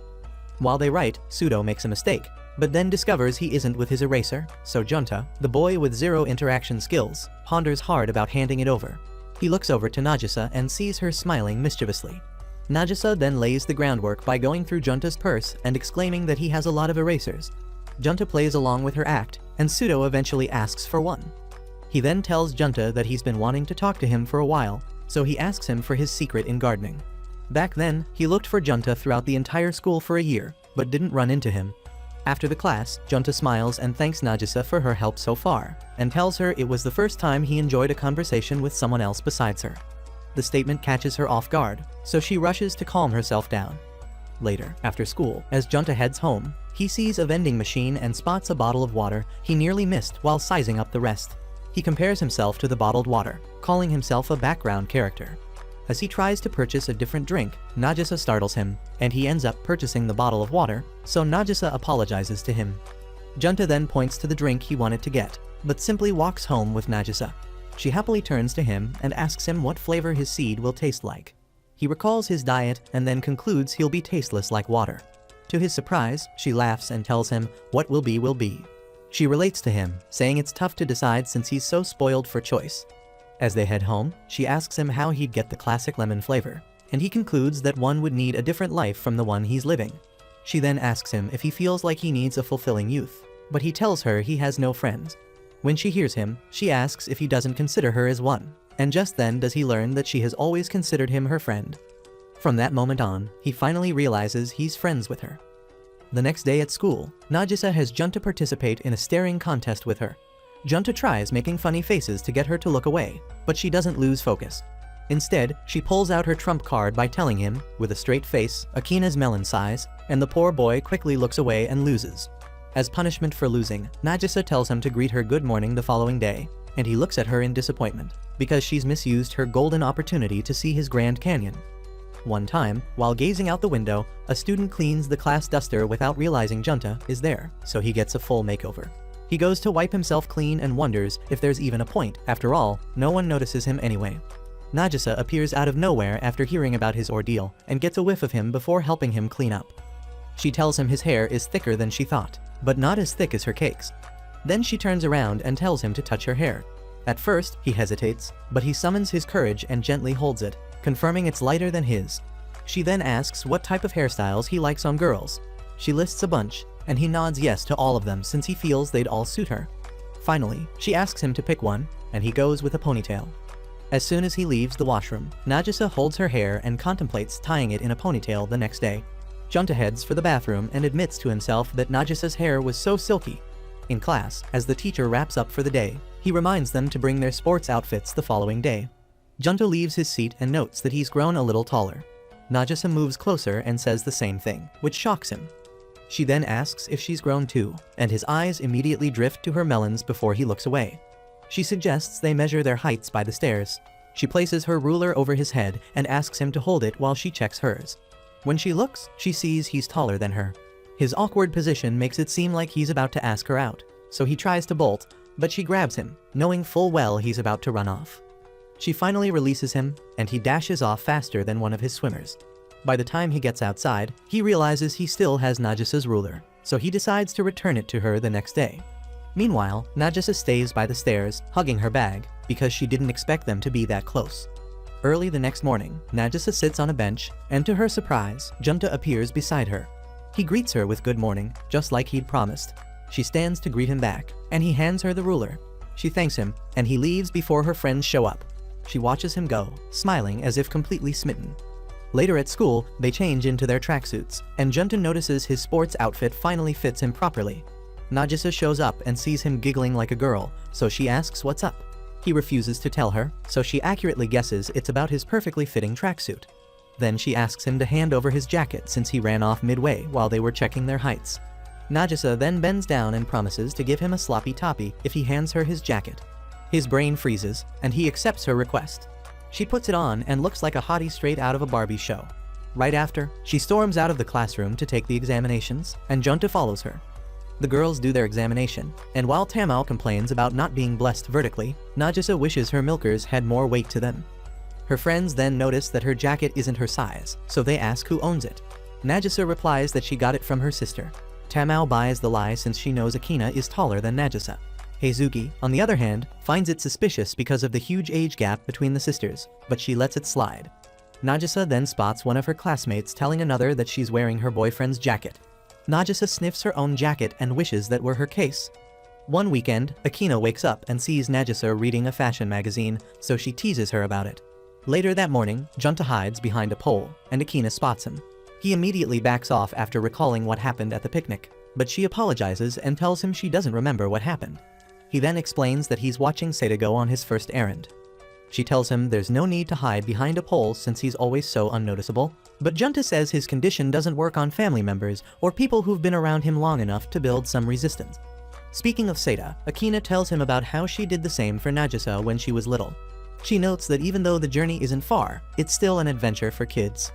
While they write, Pseudo makes a mistake, but then discovers he isn't with his eraser, so Junta, the boy with zero interaction skills, ponders hard about handing it over. He looks over to Nagisa and sees her smiling mischievously. Nagisa then lays the groundwork by going through Junta's purse and exclaiming that he has a lot of erasers. Junta plays along with her act, and Pseudo eventually asks for one. He then tells Junta that he's been wanting to talk to him for a while. so he asks him for his secret in gardening. Back then, he looked for Junta throughout the entire school for a year, but didn't run into him. After the class, Junta smiles and thanks Nagisa for her help so far, and tells her it was the first time he enjoyed a conversation with someone else besides her. The statement catches her off guard, so she rushes to calm herself down. Later, after school, as Junta heads home, he sees a vending machine and spots a bottle of water he nearly missed while sizing up the rest. He compares himself to the bottled water, calling himself a background character. As he tries to purchase a different drink, Nagisa startles him, and he ends up purchasing the bottle of water, so Nagisa apologizes to him. Junta then points to the drink he wanted to get, but simply walks home with Nagisa. She happily turns to him and asks him what flavor his seed will taste like. He recalls his diet and then concludes he'll be tasteless like water. To his surprise, she laughs and tells him what will be will be. She relates to him, saying it's tough to decide since he's so spoiled for choice. As they head home, she asks him how he'd get the classic lemon flavor, and he concludes that one would need a different life from the one he's living. She then asks him if he feels like he needs a fulfilling youth, but he tells her he has no friends. When she hears him, she asks if he doesn't consider her as one, and just then does he learn that she has always considered him her friend. From that moment on, he finally realizes he's friends with her. The next day at school, Nagisa has Junta participate in a staring contest with her. Junta tries making funny faces to get her to look away, but she doesn't lose focus. Instead, she pulls out her trump card by telling him, with a straight face, Akina's melon size, and the poor boy quickly looks away and loses. As punishment for losing, Nagisa tells him to greet her good morning the following day, and he looks at her in disappointment, because she's misused her golden opportunity to see his Grand Canyon. One time, while gazing out the window, a student cleans the class duster without realizing Junta is there, so he gets a full makeover. He goes to wipe himself clean and wonders if there's even a point. After all, no one notices him anyway. Nagisa appears out of nowhere after hearing about his ordeal and gets a whiff of him before helping him clean up. She tells him his hair is thicker than she thought, but not as thick as her cakes. Then she turns around and tells him to touch her hair. At first, he hesitates, but he summons his courage and gently holds it, confirming it's lighter than his. She then asks what type of hairstyles he likes on girls. She lists a bunch, and he nods yes to all of them since he feels they'd all suit her. Finally, she asks him to pick one, and he goes with a ponytail. As soon as he leaves the washroom, Nagisa holds her hair and contemplates tying it in a ponytail the next day. Junta heads for the bathroom and admits to himself that Nagisa's hair was so silky. In class, as the teacher wraps up for the day, he reminds them to bring their sports outfits the following day. Junta leaves his seat and notes that he's grown a little taller. Nagisa moves closer and says the same thing, which shocks him. She then asks if she's grown too, and his eyes immediately drift to her melons before he looks away. She suggests they measure their heights by the stairs. She places her ruler over his head and asks him to hold it while she checks hers. When she looks, she sees he's taller than her. His awkward position makes it seem like he's about to ask her out, so he tries to bolt, but she grabs him, knowing full well he's about to run off. She finally releases him, and he dashes off faster than one of his swimmers. By the time he gets outside, he realizes he still has Nagisa's ruler, so he decides to return it to her the next day. Meanwhile, Nagisa stays by the stairs, hugging her bag, because she didn't expect them to be that close. Early the next morning, Nagisa sits on a bench, and to her surprise, Junta appears beside her. He greets her with good morning, just like he'd promised. She stands to greet him back, and he hands her the ruler. She thanks him, and he leaves before her friends show up. She watches him go, smiling as if completely smitten. Later at school, they change into their tracksuits, and Junta notices his sports outfit finally fits him properly. Nagisa shows up and sees him giggling like a girl, so she asks what's up. He refuses to tell her, so she accurately guesses it's about his perfectly fitting tracksuit. Then she asks him to hand over his jacket since he ran off midway while they were checking their heights. Nagisa then bends down and promises to give him a sloppy toppy if he hands her his jacket. His brain freezes, and he accepts her request. She puts it on and looks like a hottie straight out of a Barbie show. Right after, she storms out of the classroom to take the examinations, and Junta follows her. The girls do their examination, and while Tamao complains about not being blessed vertically, Nagisa wishes her milkers had more weight to them. Her friends then notice that her jacket isn't her size, so they ask who owns it. Nagisa replies that she got it from her sister. Tamao buys the lie since she knows Akina is taller than Nagisa. Heizuki, on the other hand, finds it suspicious because of the huge age gap between the sisters, but she lets it slide. Nagisa then spots one of her classmates telling another that she's wearing her boyfriend's jacket. Nagisa sniffs her own jacket and wishes that were her case. One weekend, Akina wakes up and sees Nagisa reading a fashion magazine, so she teases her about it. Later that morning, Junta hides behind a pole, and Akina spots him. He immediately backs off after recalling what happened at the picnic, but she apologizes and tells him she doesn't remember what happened. He then explains that he's watching Seta go on his first errand. She tells him there's no need to hide behind a pole since he's always so unnoticeable, but Junta says his condition doesn't work on family members or people who've been around him long enough to build some resistance. Speaking of Seta, Akina tells him about how she did the same for Nagisa when she was little. She notes that even though the journey isn't far, it's still an adventure for kids.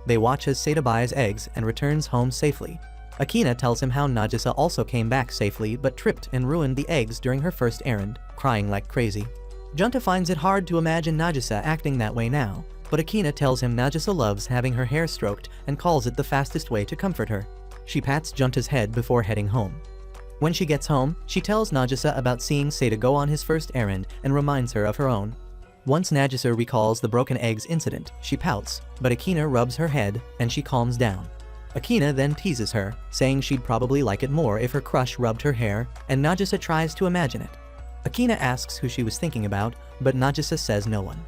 They watch as Seta buys eggs and returns home safely. Akina tells him how Nagisa also came back safely but tripped and ruined the eggs during her first errand, crying like crazy. Junta finds it hard to imagine Nagisa acting that way now, but Akina tells him Nagisa loves having her hair stroked and calls it the fastest way to comfort her. She pats Junta's head before heading home. When she gets home, she tells Nagisa about seeing Seta go on his first errand and reminds her of her own. Once Nagisa recalls the broken eggs incident, she pouts, but Akina rubs her head and she calms down. Akina then teases her, saying she'd probably like it more if her crush rubbed her hair, and Nagisa tries to imagine it. Akina asks who she was thinking about, but Nagisa says no one.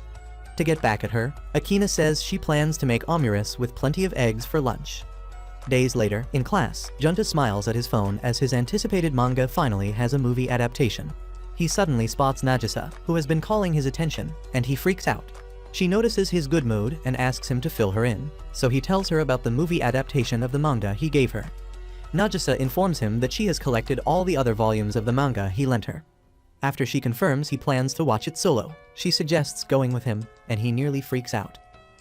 To get back at her, Akina says she plans to make omuris with plenty of eggs for lunch. Days later, in class, Junta smiles at his phone as his anticipated manga finally has a movie adaptation. He suddenly spots Nagisa, who has been calling his attention, and he freaks out. She notices his good mood and asks him to fill her in, so he tells her about the movie adaptation of the manga he gave her. Nagisa informs him that she has collected all the other volumes of the manga he lent her. After she confirms he plans to watch it solo, she suggests going with him, and he nearly freaks out.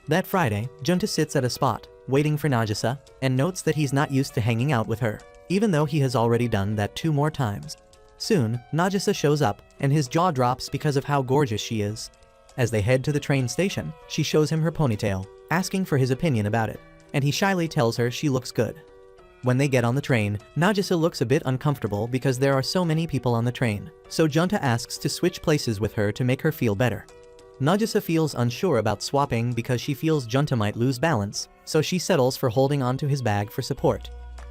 That Friday, Junta sits at a spot, waiting for Nagisa, and notes that he's not used to hanging out with her, even though he has already done that 2 more times. Soon, Nagisa shows up, and his jaw drops because of how gorgeous she is. As they head to the train station, she shows him her ponytail, asking for his opinion about it, and he shyly tells her she looks good. When they get on the train, Nagisa looks a bit uncomfortable because there are so many people on the train, so Junta asks to switch places with her to make her feel better. Nagisa feels unsure about swapping because she feels Junta might lose balance, so she settles for holding onto his bag for support.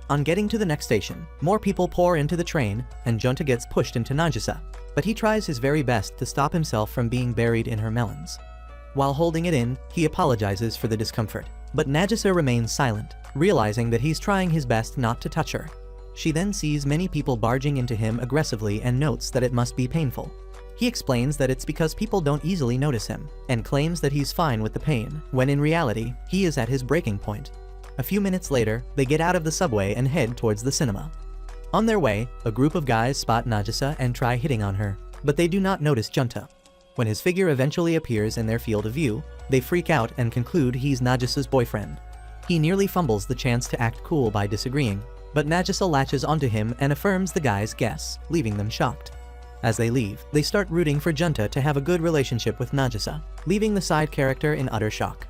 On getting to the next station, more people pour into the train, and Junta gets pushed into Nagisa, but he tries his very best to stop himself from being buried in her melons. While holding it in, he apologizes for the discomfort, but Nagisa remains silent, realizing that he's trying his best not to touch her. She then sees many people barging into him aggressively and notes that it must be painful. He explains that it's because people don't easily notice him, and claims that he's fine with the pain, when in reality, he is at his breaking point. A few minutes later, they get out of the subway and head towards the cinema. On their way, a group of guys spot Nagisa and try hitting on her, but they do not notice Junta. When his figure eventually appears in their field of view, they freak out and conclude he's Nagisa's boyfriend. He nearly fumbles the chance to act cool by disagreeing, but Nagisa latches onto him and affirms the guy's guess, leaving them shocked. As they leave, they start rooting for Junta to have a good relationship with Nagisa, leaving the side character in utter shock.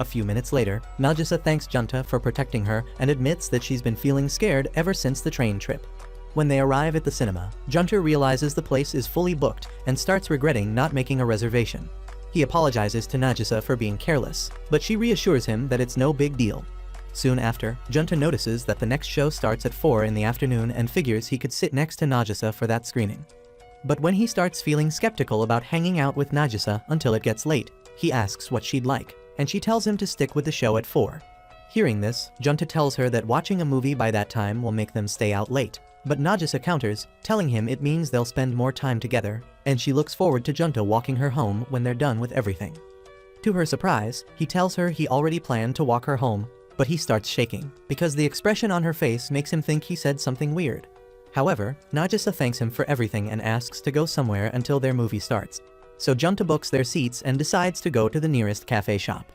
A few minutes later, Nagisa thanks Junta for protecting her and admits that she's been feeling scared ever since the train trip. When they arrive at the cinema, Junta realizes the place is fully booked and starts regretting not making a reservation. He apologizes to Nagisa for being careless, but she reassures him that it's no big deal. Soon after, Junta notices that the next show starts at 4 in the afternoon and figures he could sit next to Nagisa for that screening. But when he starts feeling skeptical about hanging out with Nagisa until it gets late, he asks what she'd like, and she tells him to stick with the show at 4. Hearing this, Junta tells her that watching a movie by that time will make them stay out late, but Nagisa counters, telling him it means they'll spend more time together, and she looks forward to Junta walking her home when they're done with everything. To her surprise, he tells her he already planned to walk her home, but he starts shaking, because the expression on her face makes him think he said something weird. However, Nagisa thanks him for everything and asks to go somewhere until their movie starts. So Junta books their seats and decides to go to the nearest cafe shop.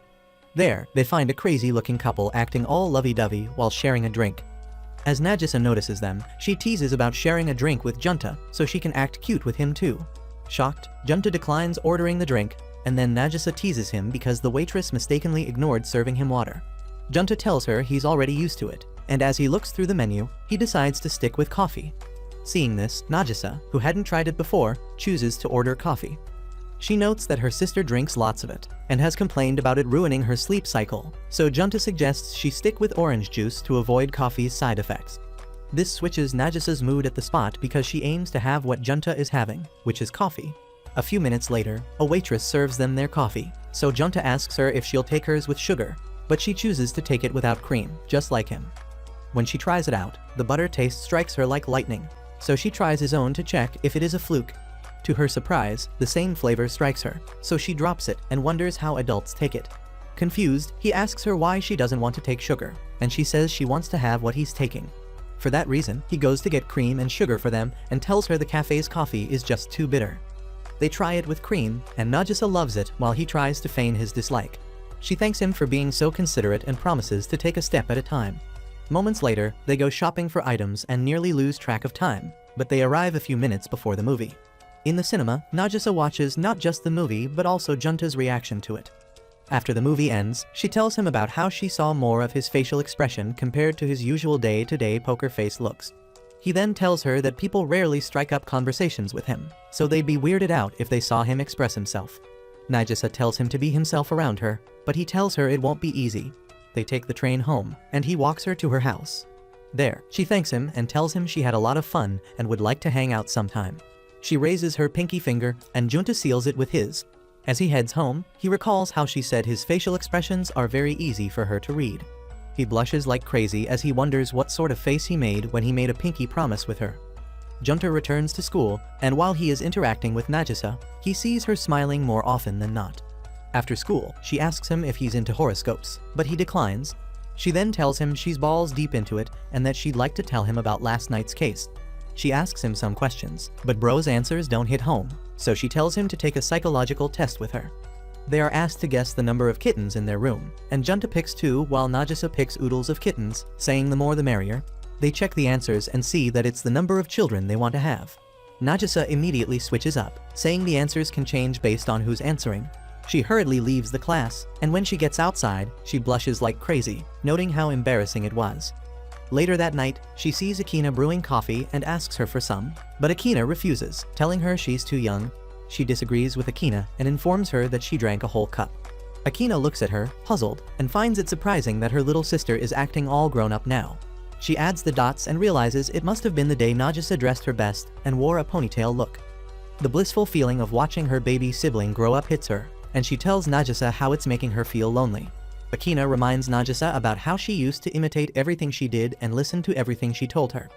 There, they find a crazy-looking couple acting all lovey-dovey while sharing a drink. As Nagisa notices them, she teases about sharing a drink with Junta so she can act cute with him too. Shocked, Junta declines ordering the drink, and then Nagisa teases him because the waitress mistakenly ignored serving him water. Junta tells her he's already used to it, and as he looks through the menu, he decides to stick with coffee. Seeing this, Nagisa, who hadn't tried it before, chooses to order coffee. She notes that her sister drinks lots of it, and has complained about it ruining her sleep cycle, so Junta suggests she stick with orange juice to avoid coffee's side effects. This switches Nagisa's mood at the spot because she aims to have what Junta is having, which is coffee. A few minutes later, a waitress serves them their coffee, So Junta asks her if she'll take hers with sugar, but she chooses to take it without cream, just like him. When she tries it out, the butter taste strikes her like lightning, so she tries his own to check if it is a fluke. To her surprise, the same flavor strikes her, so she drops it and wonders how adults take it. Confused, he asks her why she doesn't want to take sugar, and she says she wants to have what he's taking. For that reason, he goes to get cream and sugar for them and tells her the cafe's coffee is just too bitter. They try it with cream, and Nagisa loves it while he tries to feign his dislike. She thanks him for being so considerate and promises to take a step at a time. Moments later, they go shopping for items and nearly lose track of time, but they arrive a few minutes before the movie. In the cinema, Nagisa watches not just the movie but also Junta's reaction to it. After the movie ends, she tells him about how she saw more of his facial expression compared to his usual day-to-day poker face looks. He then tells her that people rarely strike up conversations with him, so they'd be weirded out if they saw him express himself. Nagisa tells him to be himself around her, but he tells her it won't be easy. They take the train home, and he walks her to her house. There, she thanks him and tells him she had a lot of fun and would like to hang out sometime. She raises her pinky finger, and Junta seals it with his. As he heads home, he recalls how she said his facial expressions are very easy for her to read. He blushes like crazy as he wonders what sort of face he made when he made a pinky promise with her. Junta returns to school, and while he is interacting with Nagisa, he sees her smiling more often than not. After school, she asks him if he's into horoscopes, but he declines. She then tells him she's balls deep into it and that she'd like to tell him about last night's case. She asks him some questions, but bro's answers don't hit home, so she tells him to take a psychological test with her. They are asked to guess the number of kittens in their room, and Junta picks 2 while Nagisa picks oodles of kittens, saying the more the merrier. They check the answers and see that it's the number of children they want to have. Nagisa immediately switches up, saying the answers can change based on who's answering. She hurriedly leaves the class, and when she gets outside, she blushes like crazy, noting how embarrassing it was. Later that night, she sees Akina brewing coffee and asks her for some, but Akina refuses, telling her she's too young. She disagrees with Akina and informs her that she drank a whole cup. Akina looks at her, puzzled, and finds it surprising that her little sister is acting all grown up now. She adds the dots and realizes it must have been the day Nagisa dressed her best and wore a ponytail look. The blissful feeling of watching her baby sibling grow up hits her, and she tells Nagisa how it's making her feel lonely. Akina reminds Nagisa about how she used to imitate everything she did and listen to everything she told her.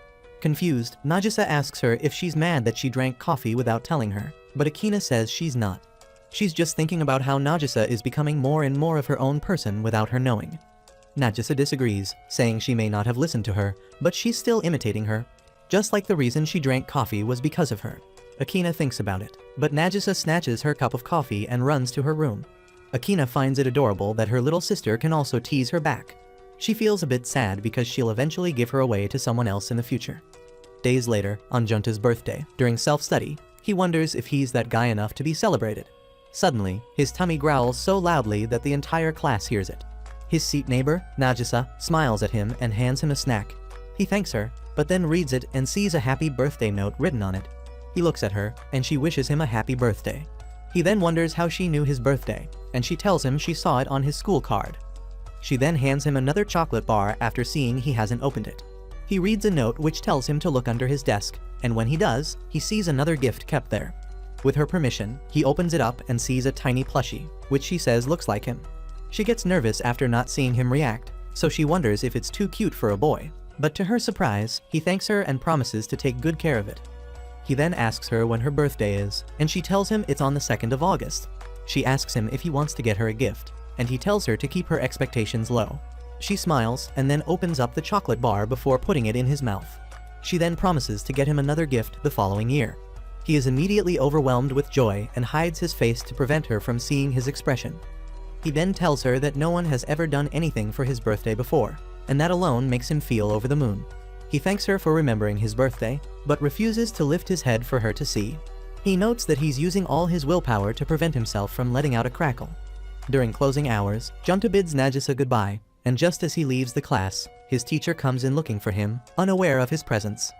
Confused, Nagisa asks her if she's mad that she drank coffee without telling her, but Akina says she's not. She's just thinking about how Nagisa is becoming more and more of her own person without her knowing. Nagisa disagrees, saying she may not have listened to her, but she's still imitating her. Just like the reason she drank coffee was because of her. Akina thinks about it, but Nagisa snatches her cup of coffee and runs to her room. Akina finds it adorable that her little sister can also tease her back. She feels a bit sad because she'll eventually give her away to someone else in the future. Days later, on Junta's birthday, during self-study, he wonders if he's that guy enough to be celebrated. Suddenly, his tummy growls so loudly that the entire class hears it. His seat neighbor, Nagisa, smiles at him and hands him a snack. He thanks her, but then reads it and sees a happy birthday note written on it. He looks at her, and she wishes him a happy birthday. He then wonders how she knew his birthday, and she tells him she saw it on his school card. She then hands him another chocolate bar after seeing he hasn't opened it. He reads a note which tells him to look under his desk, and when he does, he sees another gift kept there. With her permission, he opens it up and sees a tiny plushie, which she says looks like him. She gets nervous after not seeing him react, so she wonders if it's too cute for a boy. But to her surprise, he thanks her and promises to take good care of it. He then asks her when her birthday is, and she tells him it's on the 2nd of August. She asks him if he wants to get her a gift, and he tells her to keep her expectations low. She smiles and then opens up the chocolate bar before putting it in his mouth. She then promises to get him another gift the following year. He is immediately overwhelmed with joy and hides his face to prevent her from seeing his expression. He then tells her that no one has ever done anything for his birthday before, and that alone makes him feel over the moon. He thanks her for remembering his birthday, but refuses to lift his head for her to see. He notes that he's using all his willpower to prevent himself from letting out a crackle. During closing hours, Junta bids Nagisa goodbye, and just as he leaves the class, his teacher comes in looking for him, unaware of his presence.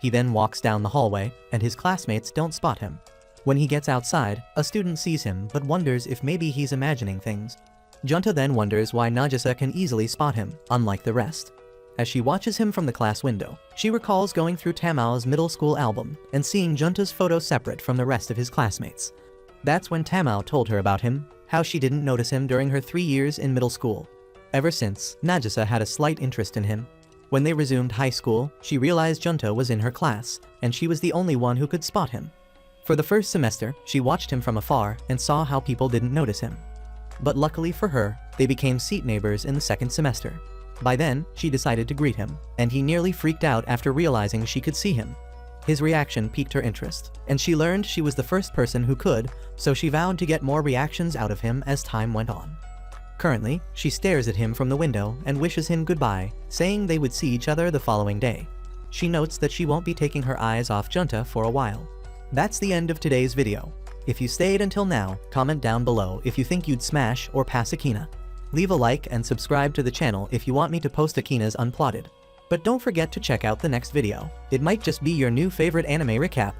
He then walks down the hallway, and his classmates don't spot him. When he gets outside, a student sees him but wonders if maybe he's imagining things. Junta then wonders why Nagisa can easily spot him, unlike the rest. As she watches him from the class window, she recalls going through Tamao's middle school album and seeing Junta's photo separate from the rest of his classmates. That's when Tamao told her about him. how she didn't notice him during her 3 years in middle school. Ever since, Nagisa had a slight interest in him. When they resumed high school, she realized Junta was in her class, and she was the only one who could spot him. For the first semester, she watched him from afar and saw how people didn't notice him. But luckily for her, they became seat neighbors in the second semester. By then, she decided to greet him, and he nearly freaked out after realizing she could see him. His reaction piqued her interest, and she learned she was the first person who could, so she vowed to get more reactions out of him as time went on. Currently, she stares at him from the window and wishes him goodbye, saying they would see each other the following day. She notes that she won't be taking her eyes off Junta for a while. That's the end of today's video. If you stayed until now, comment down below if you think you'd smash or pass Akina. Leave a like and subscribe to the channel if you want me to post Akina's Unplotted. But don't forget to check out the next video. It might just be your new favorite anime recap.